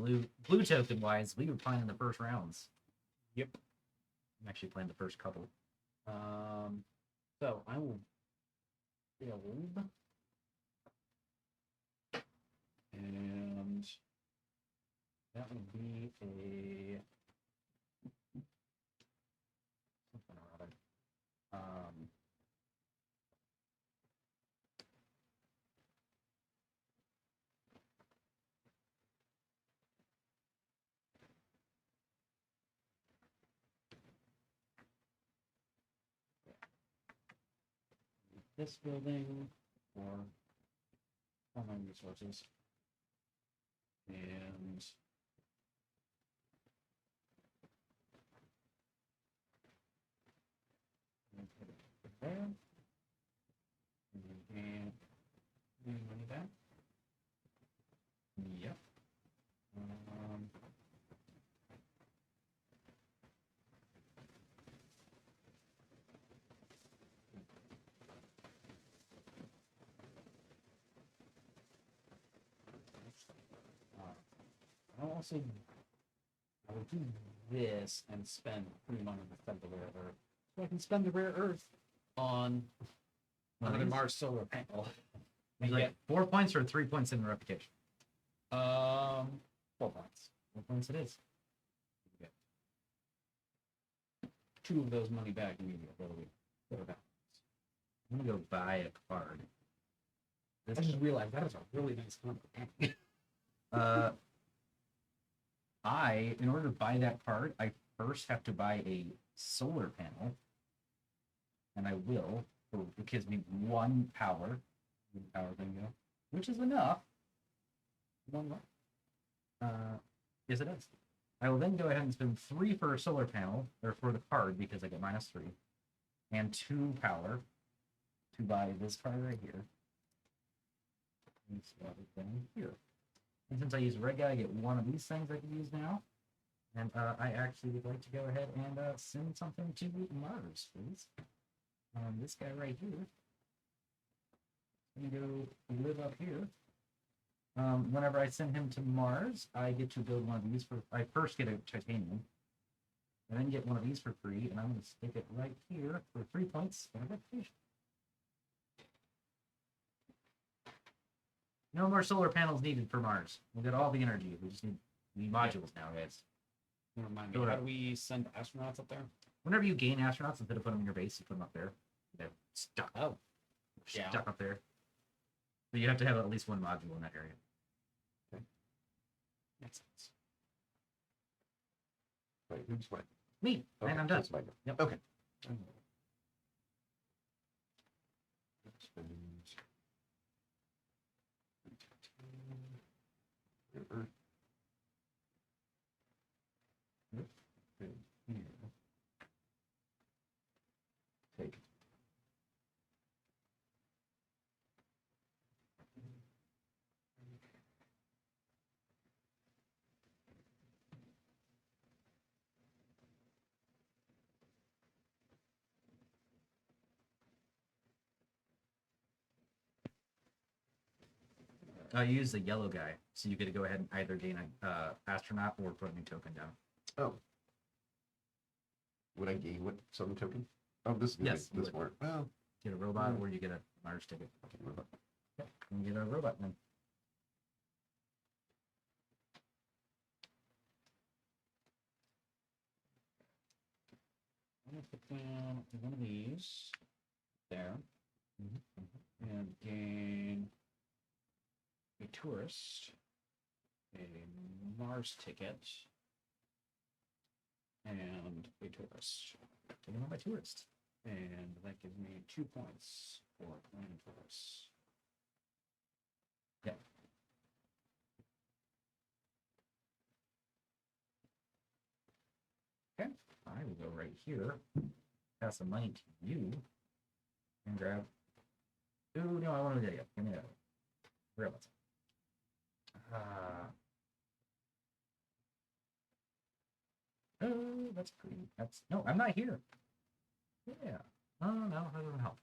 Blue token wise, we were playing in the first rounds. Yep. I'm actually playing the first couple. So I will build, and that would be a something or other. This building for common resources, and put it there, and money back. Yep. I will do this and spend 3 money to spend the rare earth. So I can spend the rare earth on another Nice. Mars solar panel. It's And like 4 points or 3 points in reputation. 4 points. 4 points it is. Get 2 of those money back immediately. Put it back. I'm gonna go buy a card. I just realized that is a really nice number. In order to buy that card, I first have to buy a solar panel. And I will. It gives me 1 power. Power bingo. Which is enough. 1 more. Yes, it is. I will then go ahead and spend 3 for a solar panel, or for the card, because I get -3. And 2 power to buy this card right here. And slot it down here. And since I use a red guy, I get 1 of these things I can use now. And I actually would like to go ahead and send something to Mars, please. This guy right here. I'm going to go live up here. Whenever I send him to Mars, I get to build 1 of these for. I first get a titanium, and then get 1 of these for free, and I'm going to stick it right here for 3 points and a reputation. No more solar panels needed for Mars. We'll get all the energy. We just need modules now, guys. Remind me, how do we send astronauts up there? Whenever you gain astronauts, instead of putting them in your base, you put them up there. They're stuck. Oh. Yeah. Stuck up there. So you have to have at least 1 module in that area. Makes sense. Wait, who's what? Me. Okay, And I'm done. that's my go. Yep. Okay. Take it. You use the yellow guy, so you get to go ahead and either gain an astronaut or put a new token down. Oh. Would I gain what some token? Oh, this is gonna Yes, make you this would. more. Well, Get a robot or you get a Mars ticket. okay, robot. Yep. And you get a robot then. gonna put down one of these there and gain a tourist, a Mars ticket, and a tourist. Taking on my tourist. And that gives me 2 points for land tourists. Yeah. Okay. I will go right here. Pass some money to you. And grab. Oh no, I want to do that yet. Give me that. Grab it. Oh, that's pretty. That's no, I'm not here. Yeah. Oh no, that doesn't help.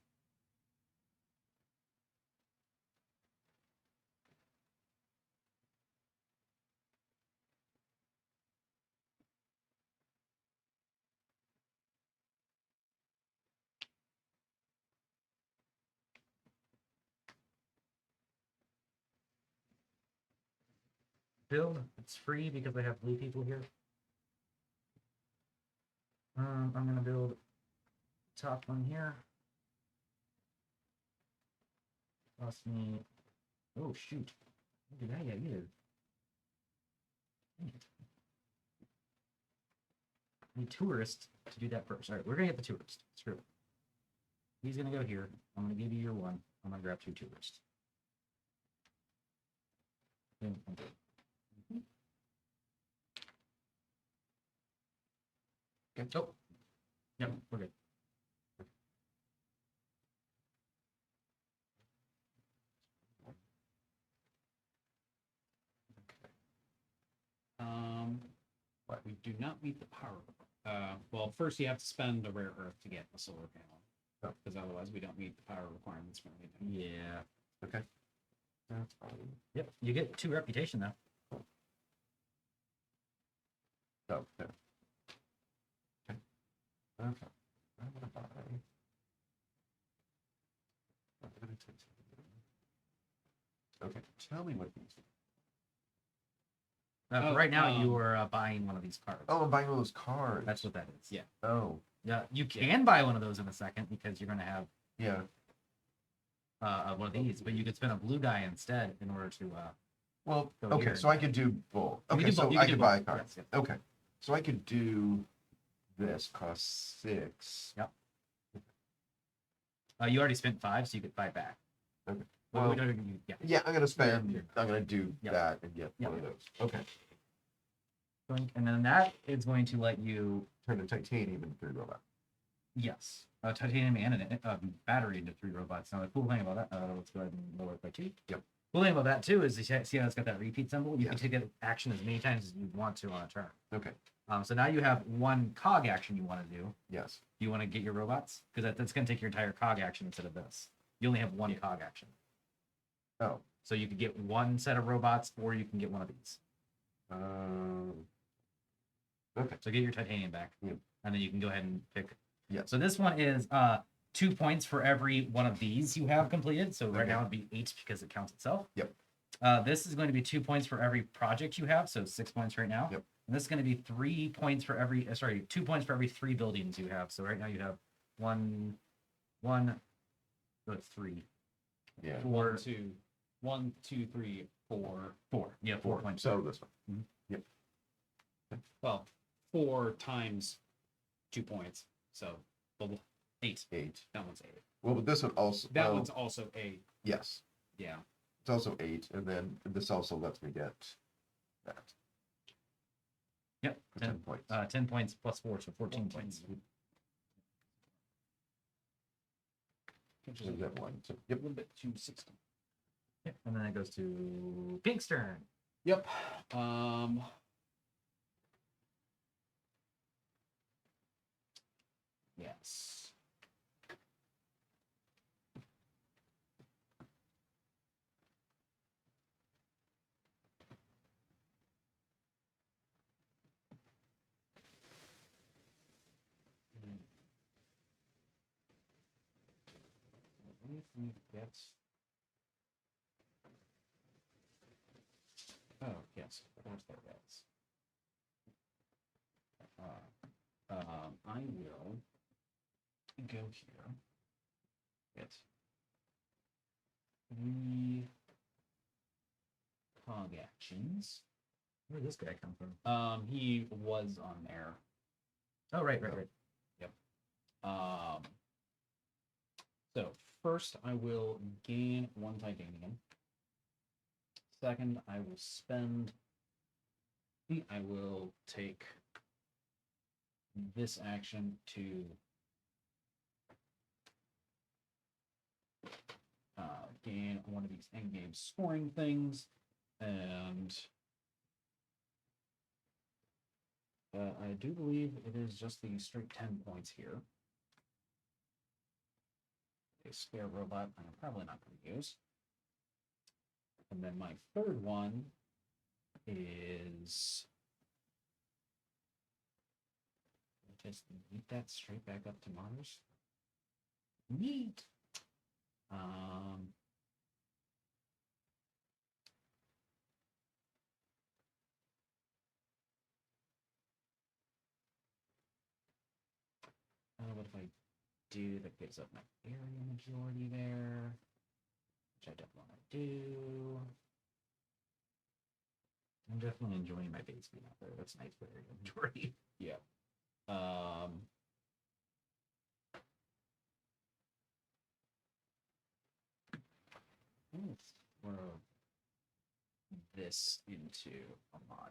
Build. It's free because I have blue people here. I'm gonna build top one here. Cost me. Oh shoot! Look at that, yeah, either. Need tourist to do that first. All right, we're gonna get the tourist. Screw it. He's gonna go here. I'm gonna give you your one. I'm gonna grab 2 tourists. Boom, boom, boom. Okay. Oh. Yep, we're good. But we do not meet the power. Well, first you have to spend a rare earth to get a solar panel, because otherwise we don't meet the power requirements for anything. Yeah. Okay. That's fine. Yep. You get 2 reputation though. Oh, there. Okay. Okay. I'm gonna buy. I'm gonna take some. Okay. Tell me what these. For right now, you are buying one of these cards. Oh, I'm buying one of those cards. That's what that is. Yeah. Oh. Yeah. You can buy one of those in a second because you're gonna have Yeah. one of these, but you could spend a blue die instead in order to. Well, Go okay, here so I could do both. You Okay, can do so both. You I can do could buy a both. card. Yes, yes. Okay, so I could do this. Cost 6. Yep. You already spent 5, so you could buy it back. Okay. Well, Well, yeah. yeah, I'm gonna spend. Yeah. I'm gonna do Yeah. that and get Yeah. one of those. Okay. And then that is going to let you. Turn a titanium into 3 robot. Yes. Titanium and a battery into 3 robots. Now, the cool thing about that, let's go ahead and lower it by 2. Yep. Cool thing about that, too, is you see how it's got that repeat symbol? You Yes. can take that action as many times as you want to on a turn. Okay. So now you have 1 cog action you want to do. Yes. Do you want to get your robots? Because that's going to take your entire cog action instead of this. You only have 1 cog action. Oh. So you could get 1 set of robots, or you can get one of these. Okay. So get your titanium back. Yep. And then you can go ahead and pick. Yeah. So this one is 2 points for every one of these you have completed. So right Okay. now it'd be 8 because it counts itself. Yep. This is going to be 2 points for every project you have. So 6 points right now. Yep. And this is going to be 3 points for every, 2 points for every 3 buildings you have. So right now you have 1, 3, Yeah. 4, 1, 2, 3, 4. 4. Yeah, 4 points. So this one. Mhm. Yep. Well, 4 times 2 points. So 8. 8. that one's 8. Well, but this one also. That well, one's also 8. Yes. Yeah. It's also 8, and then this also lets me get that Yep. for 10, 10 points. 10 points plus 4, so 14 points. Which is So a that one. So, yep. little bit too 60. Yep. And then it goes to Pink's turn. Yep. Yes. That's. Oh yes, of course there is. I will go here. Get 3 cog actions. Where did this guy come from? He was on there. Oh, right. So first I will gain 1 titanium. Second, I will spend. I will take this action to gain one of these end-game scoring things, and I do believe it is just the straight 10 points here. A spare robot I'm probably not going to use. And then my third one is just eat that straight back up to Mars. Neat. What if I do that gives up my area majority there, which I don't want to do. I'm definitely enjoying my base being out there. That's nice for area majority. Yeah. Let's throw this into a module.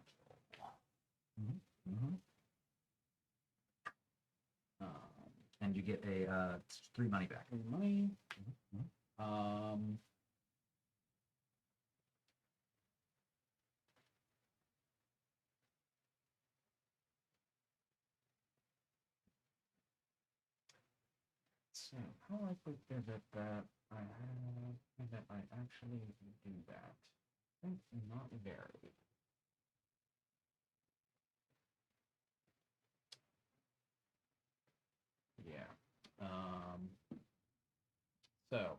And you get a 3 money back. 3 money. So how likely is it that I actually do that? I think not very. Yeah. So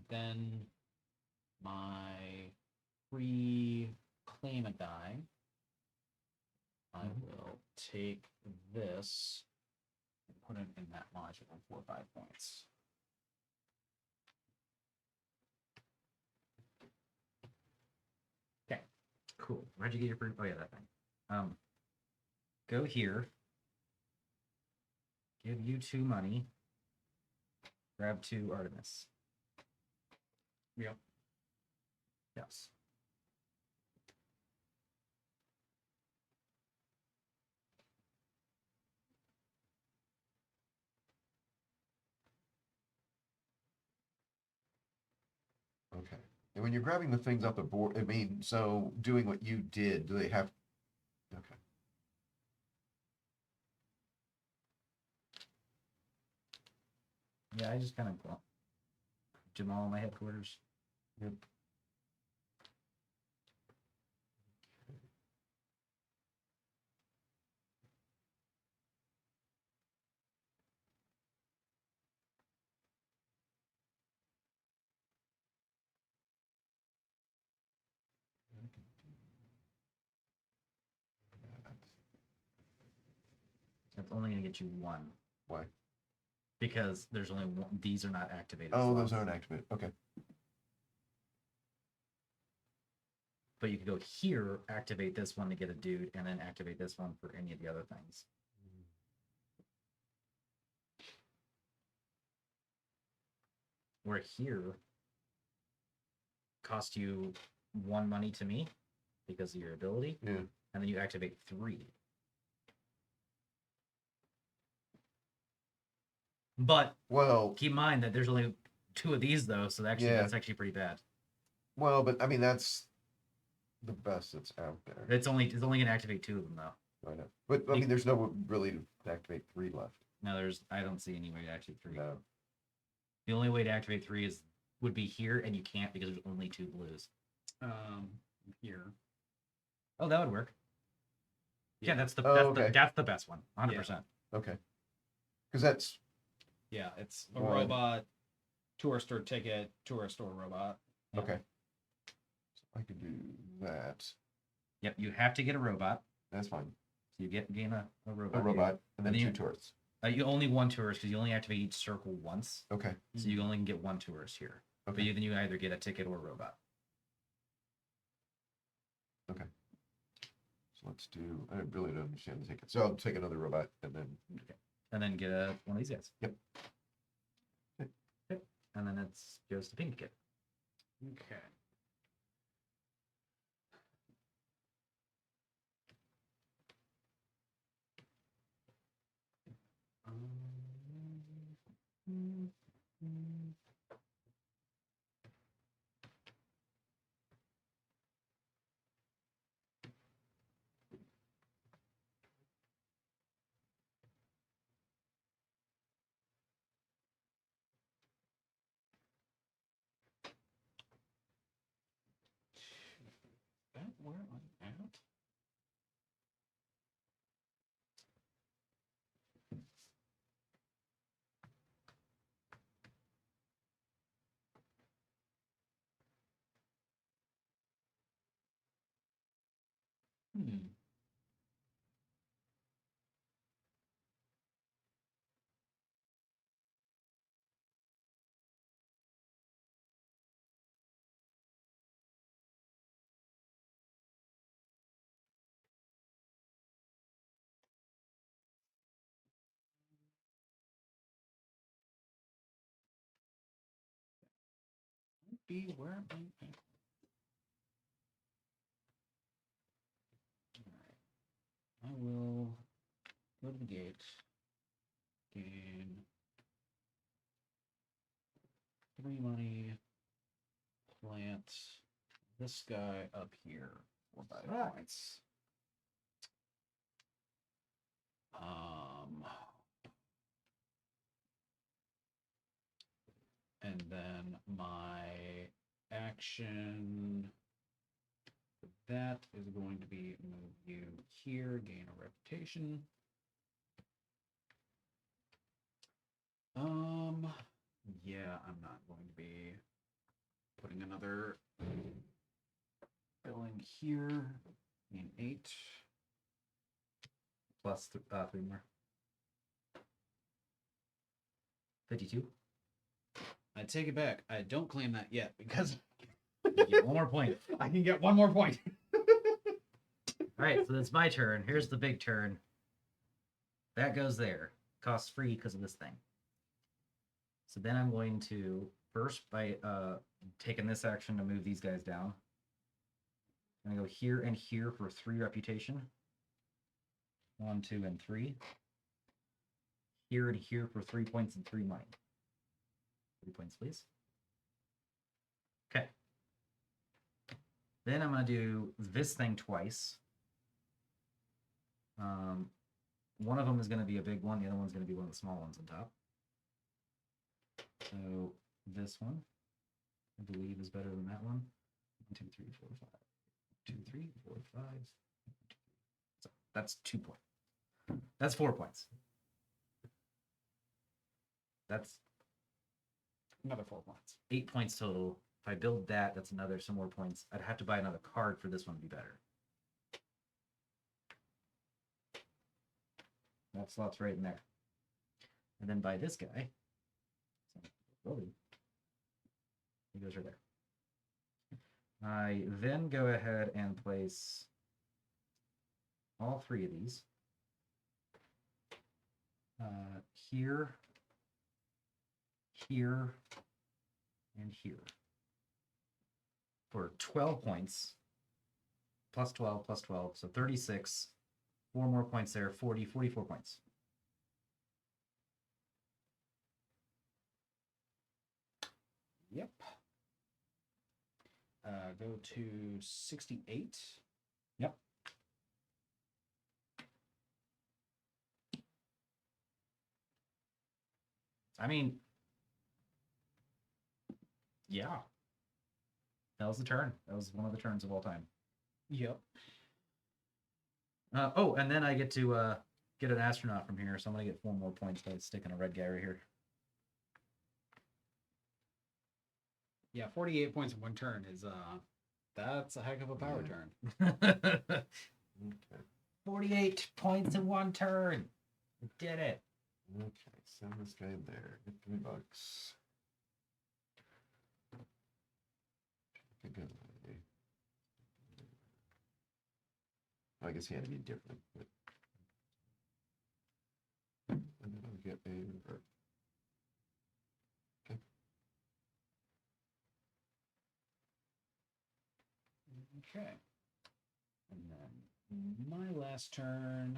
then my free claim a die. I will take this and put it in that module for 5 points. Okay, cool. Where'd you get your free? Oh yeah, that thing. Go here. Give you 2 money. Grab 2 Artemis. Yep. Yes. Okay. And when you're grabbing the things off the board, I mean, so doing what you did, do they have? Okay. Yeah, I just kind of Jamal my headquarters. Yep. That's only gonna get you 1 Why? because there's only one. These are not activated. Oh, those slots. aren't activated. Okay. But you could go here, activate this one to get a dude, and then activate this one for any of the other things. Where here cost you 1 money to me because of your ability, Yeah. and then you activate 3. But Well, keep in mind that there's only 2 of these though, so actually Yeah. that's actually pretty bad. well, but I mean that's the best that's out there. It's only gonna activate 2 of them though. I know. But I mean, there's no really to activate 3 left. No, I don't see any way to activate 3. No. The only way to activate 3 would be here, and you can't because there's only 2 blues. Here. Oh, that would work. Yeah, that's the okay. that's the best one, 100%. Okay. Because that's Yeah, it's a One. robot, tourist or ticket, tourist or robot. Yeah. okay. So I can do that. Yep, you have to get a robot. That's fine. So you gain a robot. A robot and then And then 2 you- tourists. You only one tourist because you only activate each circle once, Okay. so you only can get one tourist here. Okay. But then you either get a ticket or a robot. Okay. So let's do. I really don't understand the ticket. So I'll take another robot and then. Okay. And then get one of these guys. Yep. Okay. And then it goes to pink again. Okay. That where I'm at? Hmm. Might be where I'm at. Alright. I will go to the gate. Gain 3 money. Plant this guy up here for 5 points. And then my action for that is going to be move you here, gain a reputation. Yeah, I'm not going to be putting another building here. Gain 8. Plus 3 more. 52. I take it back. I don't claim that yet because You get one more point. I can get one more point. All right, so it's my turn. Here's the big turn. That goes there. Costs free because of this thing. So then I'm going to first by taking this action to move these guys down. I'm gonna go here and here for 3 reputation. 1, 2, and 3. Here and here for 3 points and 3 money. 3 points, please. Okay. Then I'm gonna do this thing twice. One of them is going to be a big one. The other one's going to be one of the small ones on top. So this one, I believe, is better than that one. 1, 2, 3, 4, 5. 2, 3, 4, 5. So that's 2 points. That's 4 points. That's Another 4 points. 8 points total. If I build that, that's some more points. I'd have to buy another card for this one to be better. That slot's right in there. And then buy this guy. He goes right there. I then go ahead and place all 3 of these here, here, and here for 12 points. Plus 12, plus 12, so 36. 4 more points there, 40, 44 points. Yep. Go to 68. Yep. I mean, yeah. That was the turn. That was one of the turns of all time. Yep. Oh, and then I get to get an astronaut from here, so I'm going to get 4 more points by sticking a red guy right here. Yeah, 48 points in 1 turn is that's a heck of a power turn. Okay. 48 points in 1 turn. We did it. Okay, send this guy there. Get $3. Pick a guy. I guess he had to be different, but and then I'll get a revert. Okay. Okay. And then my last turn.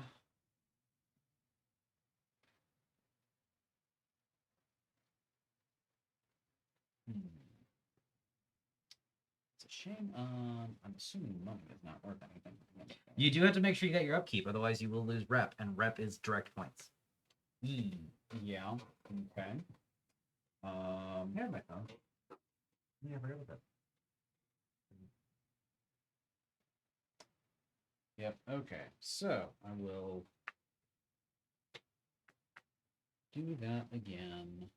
It's a shame. I'm assuming money is not worth anything. You do have to make sure you get your upkeep, otherwise you will lose rep, and rep is direct points. Yeah. Okay. Yeah, my phone. Yeah, I forgot about that. Yep. Okay. So I will do that again.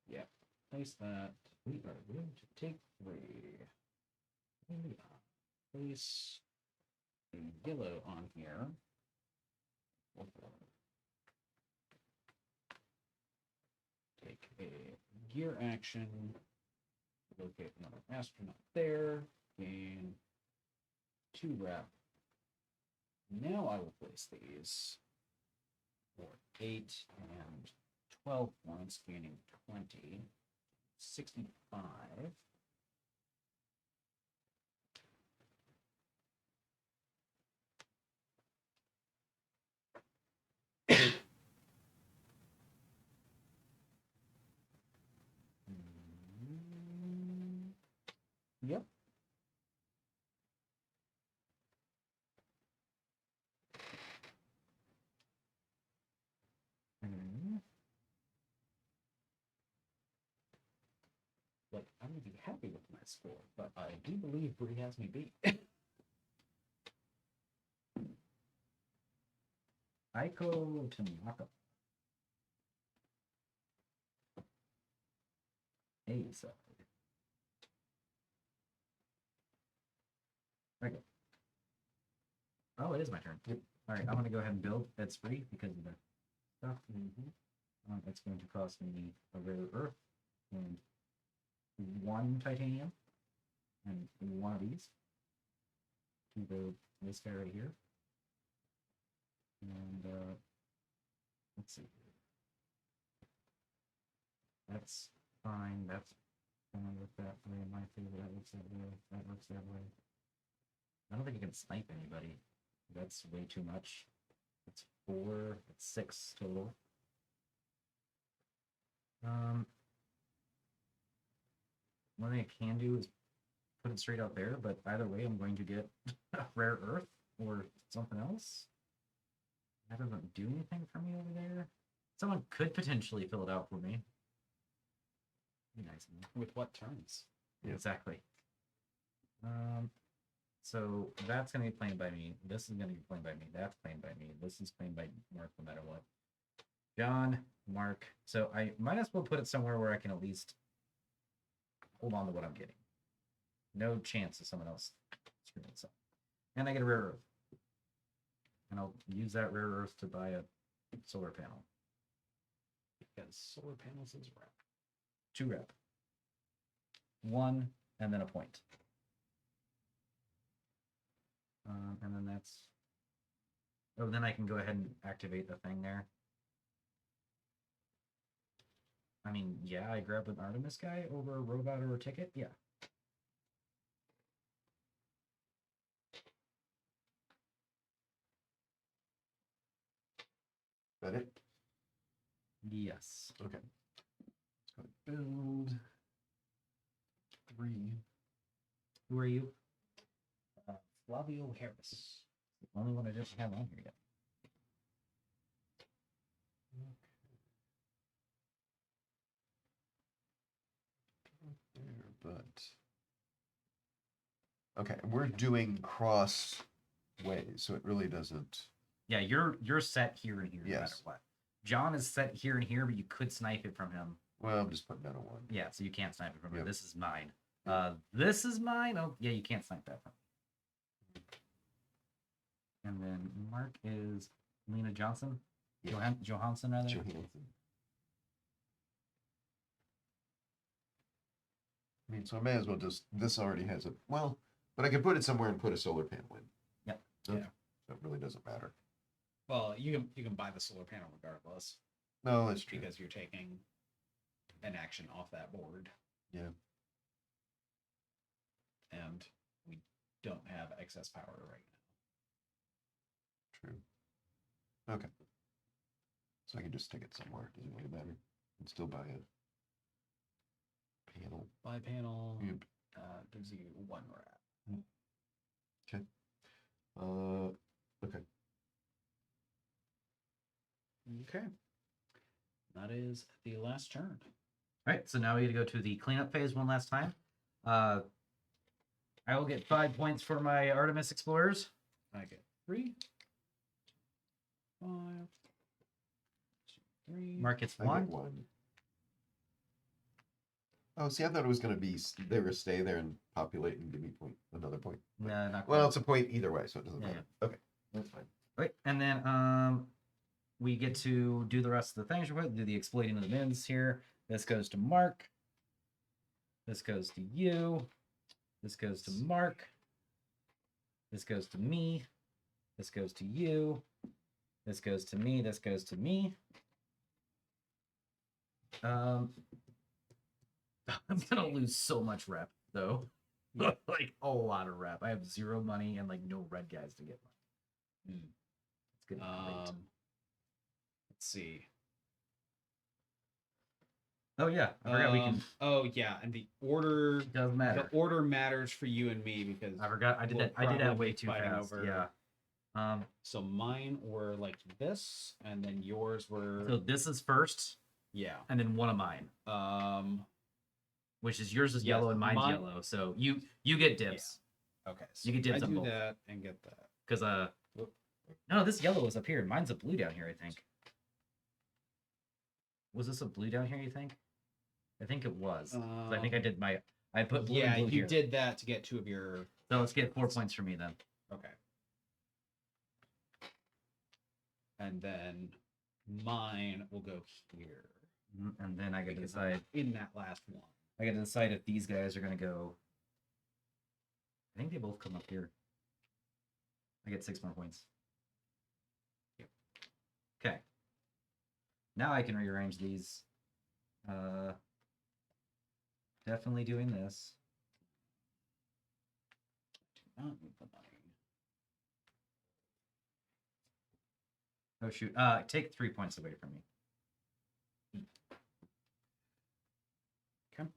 Yep. Place that. We are going to take 3. Place a yellow on here. Take a gear action. Locate another astronaut there. Gain 2 rep. Now I will place these for 8 and 12 points, gaining 20. 65. Yep. Like, I'm gonna be happy with my score, but I do believe Brie has me beat. Aiko Tanaka. Hey, so. Okay. Oh, it is my turn. Yep. All right, I'm going to go ahead and build. That's free because of the stuff. It's going to cost me a rare earth and 1 titanium and 1 of these to build this guy right here. And let's see. That's fine. That's gonna work that way. In my favor, that works that way. That works that way. I don't think you can snipe anybody. That's way too much. It's 4. It's 6 total. One thing I can do is put it straight out there, but either way, I'm going to get a rare earth or something else. That doesn't do anything for me over there. Someone could potentially fill it out for me. Be nice. With what turns? Yeah. Exactly. So that's going to be played by me. This is going to be played by me. That's played by me. This is played by Mark no matter what. John, Mark. So I might as well put it somewhere where I can at least hold on to what I'm getting. No chance of someone else screwing this up. And I get a rare earth. And I'll use that rare earth to buy a solar panel. Because solar panels is rep. 2 rep. 1, and then a point. And then that's... Oh, then I can go ahead and activate the thing there. I mean, yeah, I grabbed an Artemis guy over a robot or a ticket. Yeah. That it? Yes. Okay. Let's go to build 3. Who are you? Flavio Harris. The only one I didn't have on here yet. There, but okay, we're doing cross ways, so it really doesn't. Yeah, you're set here and here no matter Yes. what. John is set here and here, but you could snipe it from him. Well, I'm just putting down a 1. Yeah, so you can't snipe it from him. Yep. This is mine. This is mine. Oh, yeah, you can't snipe that from me. And then Mark is Lena Johnson. Yeah. Johansson, rather. Johansson. I mean, so I may as well just. This already has a well, but I could put it somewhere and put a solar panel in. Yep. So Yeah. that really doesn't matter. Well, you can buy the solar panel regardless No, that's true. because you're taking an action off that board. Yeah. And we don't have excess power right True. Okay. So I can just stick it somewhere. Doesn't really matter. And still buy a panel. now. Buy panel Yep. gives you 1 rat. Okay. Okay. Okay. That is the last turn. All right, so now we get to go to the cleanup phase one last time. I will get 5 points for my Artemis Explorers. I get 3, 5, 2, 3. Mark gets I get 1. 1. Oh, see, I thought it was going to be they were stay there and populate and give me another point. But, No, not quite. well, it's a point either way, so it doesn't Yeah, matter. Okay, that's fine. Right, and then we get to do the rest of the things real quick. Do the exploiting of the mins here. This goes to Mark. This goes to you. This goes to Mark. This goes to me. This goes to you. This goes to me. This goes to me. I'm gonna lose so much rep though. Like a lot of rep. I have 0 money and like no red guys to get money. It's gonna be great. Let's see. Oh yeah, I forgot we can. Oh yeah, and the order Doesn't matter. The order matters for you and me because I forgot. I did we'll that. I did that probably way be too fighting fast. over- Yeah. So mine were like this, and then yours were So this is first, yeah. and then one of mine, which is yours is Yes, yellow and mine's mine- yellow. So you get dibs Okay, so You get dibs I on do both. that and get that. because no, this yellow is up here. Mine's a blue down here. I think. Was this a blue down here? You think? I think it was. 'Cause I think I did my. I put blue Yeah, and blue you here. did that to get 2 of your. So let's get 4 points for me then. Okay. And then mine will go here And then I get to because I'm decide. in that last one. I get to decide if these guys are gonna go. I think they both come up here. I get 6 more points. Yep. Okay. Now I can rearrange these. Definitely doing this. Do not move the money. Oh shoot. Take 3 points away from me. Okay.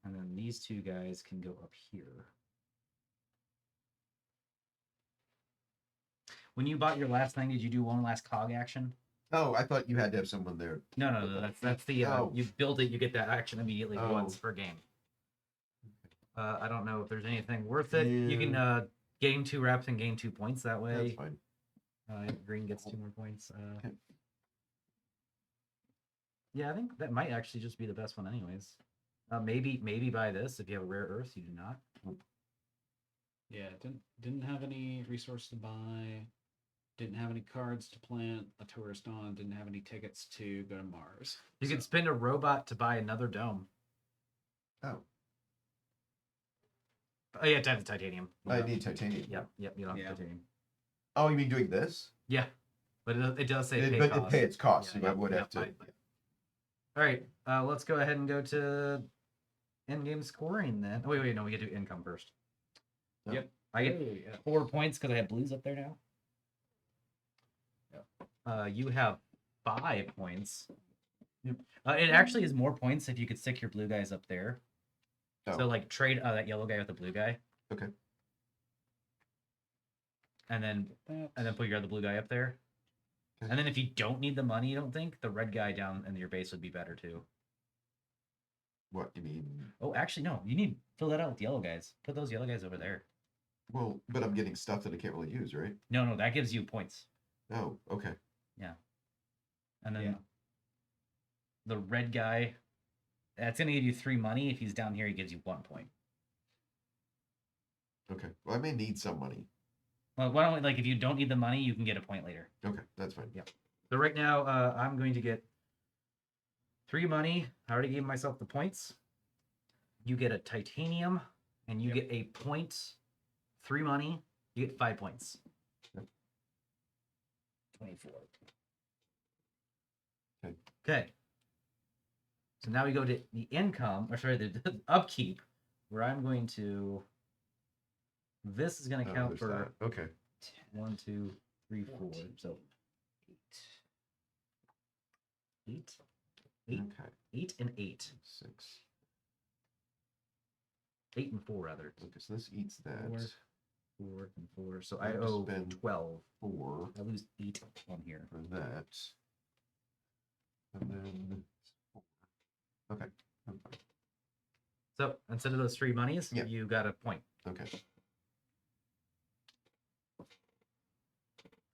And then these 2 guys can go up here. When you bought your last thing, did you do one last cog action? Oh, I thought you had to have someone there. No. That's the Oh. you build it, you get that action immediately Oh. once per game. I don't know if there's anything worth it. You can gain 2 reps and gain 2 points that way. That's fine. Green gets 2 more points. Okay. Yeah, I think that might actually just be the best one, anyways. Maybe buy this if you have a rare earth. You do not. Yeah, didn't have any resource to buy. Didn't have any cards to plant a tourist on. Didn't have any tickets to go to Mars. You can spend a robot to buy another dome. Oh, Oh yeah, to have the titanium. I need titanium. Yep. You don't have Yeah. titanium. Oh, you mean doing this? Yeah, but it does say pay But cost. it pay its cost, Yeah, so I would have to. fine. All right, let's go ahead and go to in-game scoring then. Oh, wait, no, we get to do income first. No. Yep. I get Oh, yeah. 4 points because I have blues up there now. You have 5 points. Yep. It actually is more points if you could stick your blue guys up there. Oh. So like trade that yellow guy with the blue guy. Okay. And then That. put your other blue guy up there. Okay. And then if you don't need the money, you don't think the red guy down in your base would be better too. What you mean? Oh, actually no, you need fill that out with yellow guys. Put those yellow guys over there. Well, but I'm getting stuff that I can't really use, right? No, that gives you points. Oh, okay. And then Yeah. the red guy, that's gonna give you 3 money. If he's down here, he gives you 1 point. Okay. Well, I may need some money. Well, why don't we, like, if you don't need the money, you can get a point later. Okay, that's fine. Yeah. So right now, I'm going to get 3 money. I already gave myself the points. You get a titanium, and you get a point. 3 money. You get 5 points. Yep. 24. Okay. Okay. So now we go to the income, or sorry, the upkeep, where I'm going to. This is going to count there's for that. Okay. 1, 2, 3, 4. So 8. 8. Okay. 8 and 8. 6. 8 and 4 rather. Okay, so this eats that. 4 and 4. So I I have to owe spend 12. 4 I lose 8 on here. for that. And then 4. Okay. I'm fine. So instead of those 3 monies, Yeah. you got a point. Okay.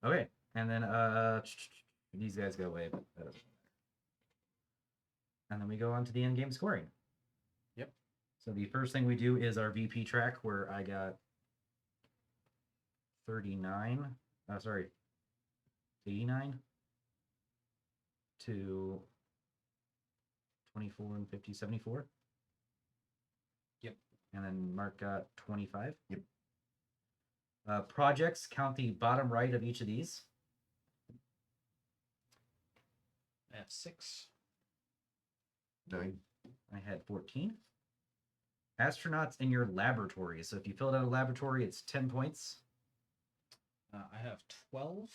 Okay. And then these guys go away, but that doesn't matter. And then we go on to the end game scoring. Yep. So the first thing we do is our VP track, where I got 39. Sorry, 89 to 24 and 50, 74. Yep. And then Mark got 25. Yep. Projects, count the bottom right of each of these. I have 6. 9. I had 14. Astronauts in your laboratory. So if you filled out a laboratory, it's 10 points. I have 12.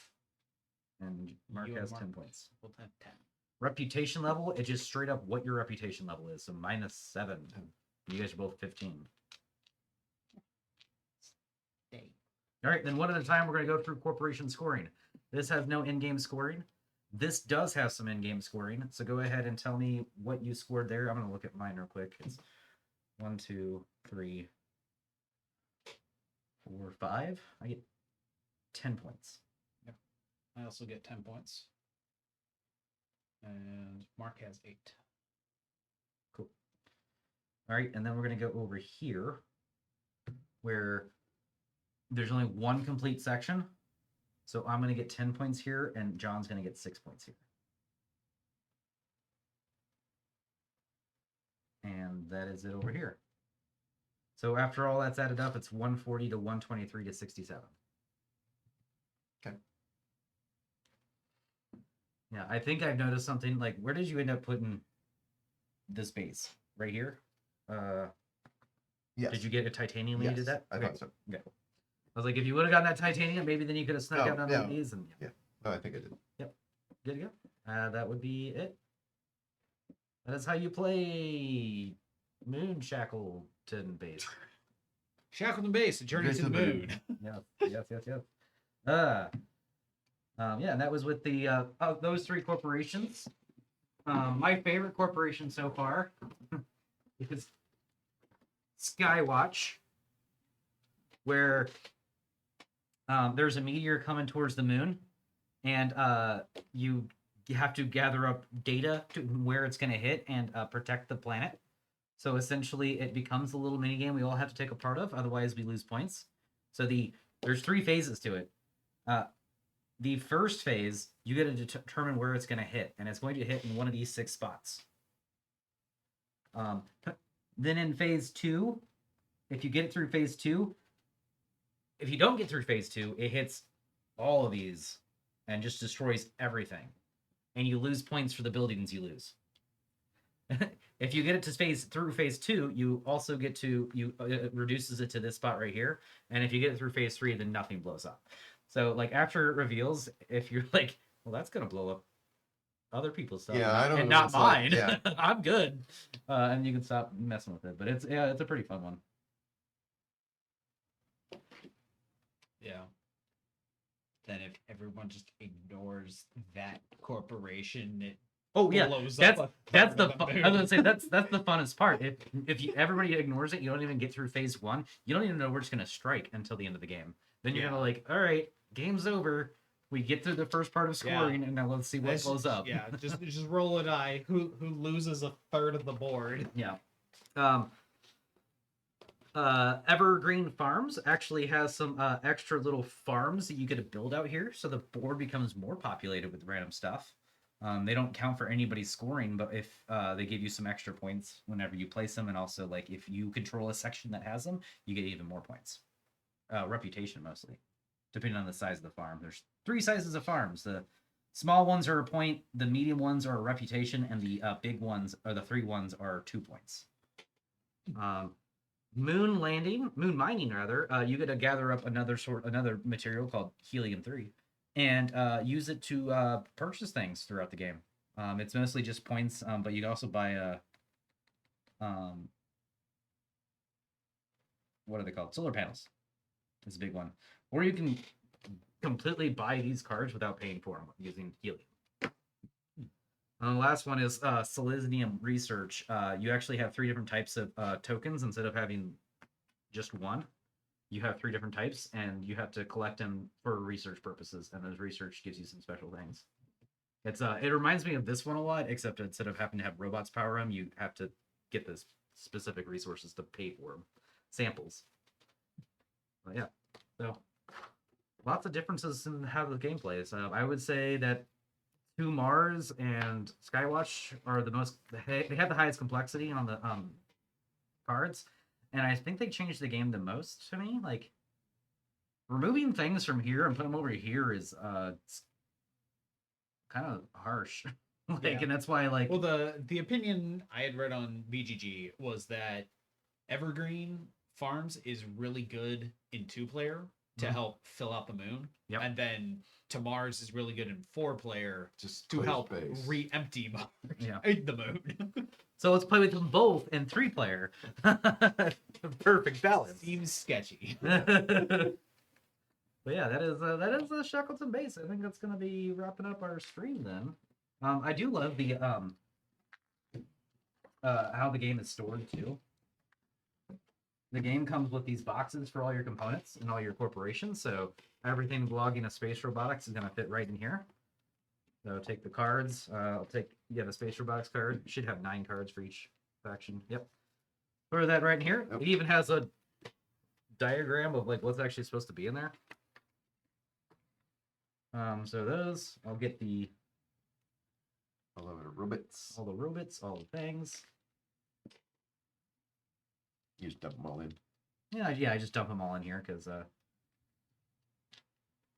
And Mark You and has Mark 10 points. Both have 10. Reputation level, it just straight up what your reputation level is. So -7. You guys are both 15. Dang. All right, then one at a time, we're going to go through corporation scoring. This has no in-game scoring. This does have some in-game scoring. So go ahead and tell me what you scored there. I'm going to look at mine real quick. It's 1, 2, 3, 4, 5. I get 10 points. I also get 10 points. And Mark has 8. Cool. All right, and then we're going to go over here where there's only one complete section. So I'm going to get 10 points here, and John's going to get 6 points here. And that is it over here. So after all that's added up, it's 140 to 123 to 67. Okay. Yeah, I think I've noticed something. Like, where did you end up putting this base? Right here? Yes. Did you get a titanium when you did that? I thought so. Okay. I was like, if you would have gotten that titanium, maybe then you could have snuck Oh, out on yeah. these. And Yeah. Oh, I think I did. good to go. That would be it. That is how you play Moon Shackleton Base. Shackleton Base, a journey to the moon. Yes. Yeah, and that was with the of those 3 corporations. My favorite corporation so far is Skywatch, where there's a meteor coming towards the moon, and you have to gather up data to where it's going to hit and protect the planet. So essentially, it becomes a little mini game we all have to take a part of. Otherwise, we lose points. So there's 3 phases to it. The first phase, you get to determine where it's going to hit, and it's going to hit in one of these 6 spots. Then in phase 2, if you get it through phase 2, if you don't get through phase 2, it hits all of these and just destroys everything. And you lose points for the buildings you lose. If you get it to through phase 2, you also get to it reduces it to this spot right here. And if you get it through phase 3, then nothing blows up. So like after it reveals, if you're like, well, that's gonna blow up other people's stuff, Yeah, I don't and know what not it's like. mine. Yeah. I'm good, and you can stop messing with it. But it's a pretty fun one. Yeah. Then if everyone just ignores that corporation, it Oh yeah, blows that's up a that's third the of the fun. I was moon. gonna say that's the funnest part. If everybody ignores it, you don't even get through phase 1. You don't even know where it's gonna strike until the end of the game. Then you're Yeah. gonna like, all right, game's over. We get through the first part of scoring, and now let's see what blows up. Yeah, just roll a die. Who loses a third of the board? Yeah. Evergreen Farms actually has some extra little farms that you get to build out here, so the board becomes more populated with random stuff. They don't count for anybody's scoring, but if they give you some extra points whenever you place them, and also like if you control a section that has them, you get even more points. Reputation mostly, depending on the size of the farm. There's 3 sizes of farms. The small ones are a point, the medium ones are a reputation, and the big ones, or the 3 ones, are 2 points. Moon mining rather. You get to gather up another material called helium-3, and use it to purchase things throughout the game. It's mostly just points, but you can also buy what are they called? Solar panels. Is a big one. Or you can completely buy these cards without paying for them using helium. And the last one is Selenium Research. You actually have 3 different types of tokens instead of having just one. You have 3 different types, and you have to collect them for research purposes. And those research gives you some special things. It reminds me of this one a lot, except instead of having to have robots power them, you have to get the specific resources to pay for them, samples. But yeah, so lots of differences in how the game plays. I would say that 2 Mars and Skywatch are the most. They have the highest complexity on the cards, and I think they changed the game the most to me. Like removing things from here and putting them over here is kind of harsh. Like, Yeah. and that's why like Well, the opinion I had read on BGG was that Evergreen Farms is really good in 2-player to Mhm. help fill out the moon, Yep. and then to Mars is really good in 4-player Just to play help space. re-empty Mars, Yeah. the moon. So let's play with them both in 3-player. Perfect balance. Seems sketchy. But yeah, that is the Shackleton Base. I think that's gonna be wrapping up our stream then. I do love the how the game is stored too. The game comes with these boxes for all your components and all your corporations, so everything belonging to space robotics is gonna fit right in here. So take the cards. I'll take the space robotics card. It should have 9 cards for each faction. Yep. Throw that right in here. Yep. It even has a diagram of like what's actually supposed to be in there. So those, I'll get I love it. Robots. all the robots, all the things. You just dump them all in. Yeah, I just dump them all in here because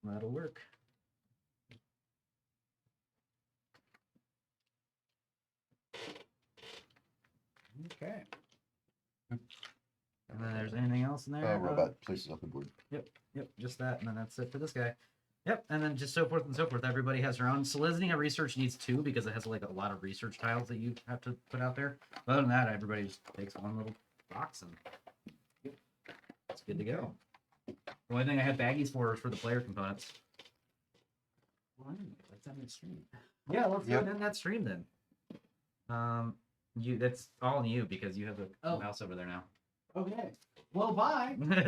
that'll work. Okay. And then there's anything else in there? Robot places off the board. Yep, just that, and then that's it for this guy. Yep, and then just so forth and so forth. Everybody has their own. Selenium Research needs 2 because it has like a lot of research tiles that you have to put out there. But other than that, everybody just takes one little box and it's good to go. The only thing I had baggies for is for the player components. Well, anyway, let's have a stream. Yeah, let's Yep. go in that stream then. That's all on you because you have the Oh. mouse over there now. Okay. Well, bye.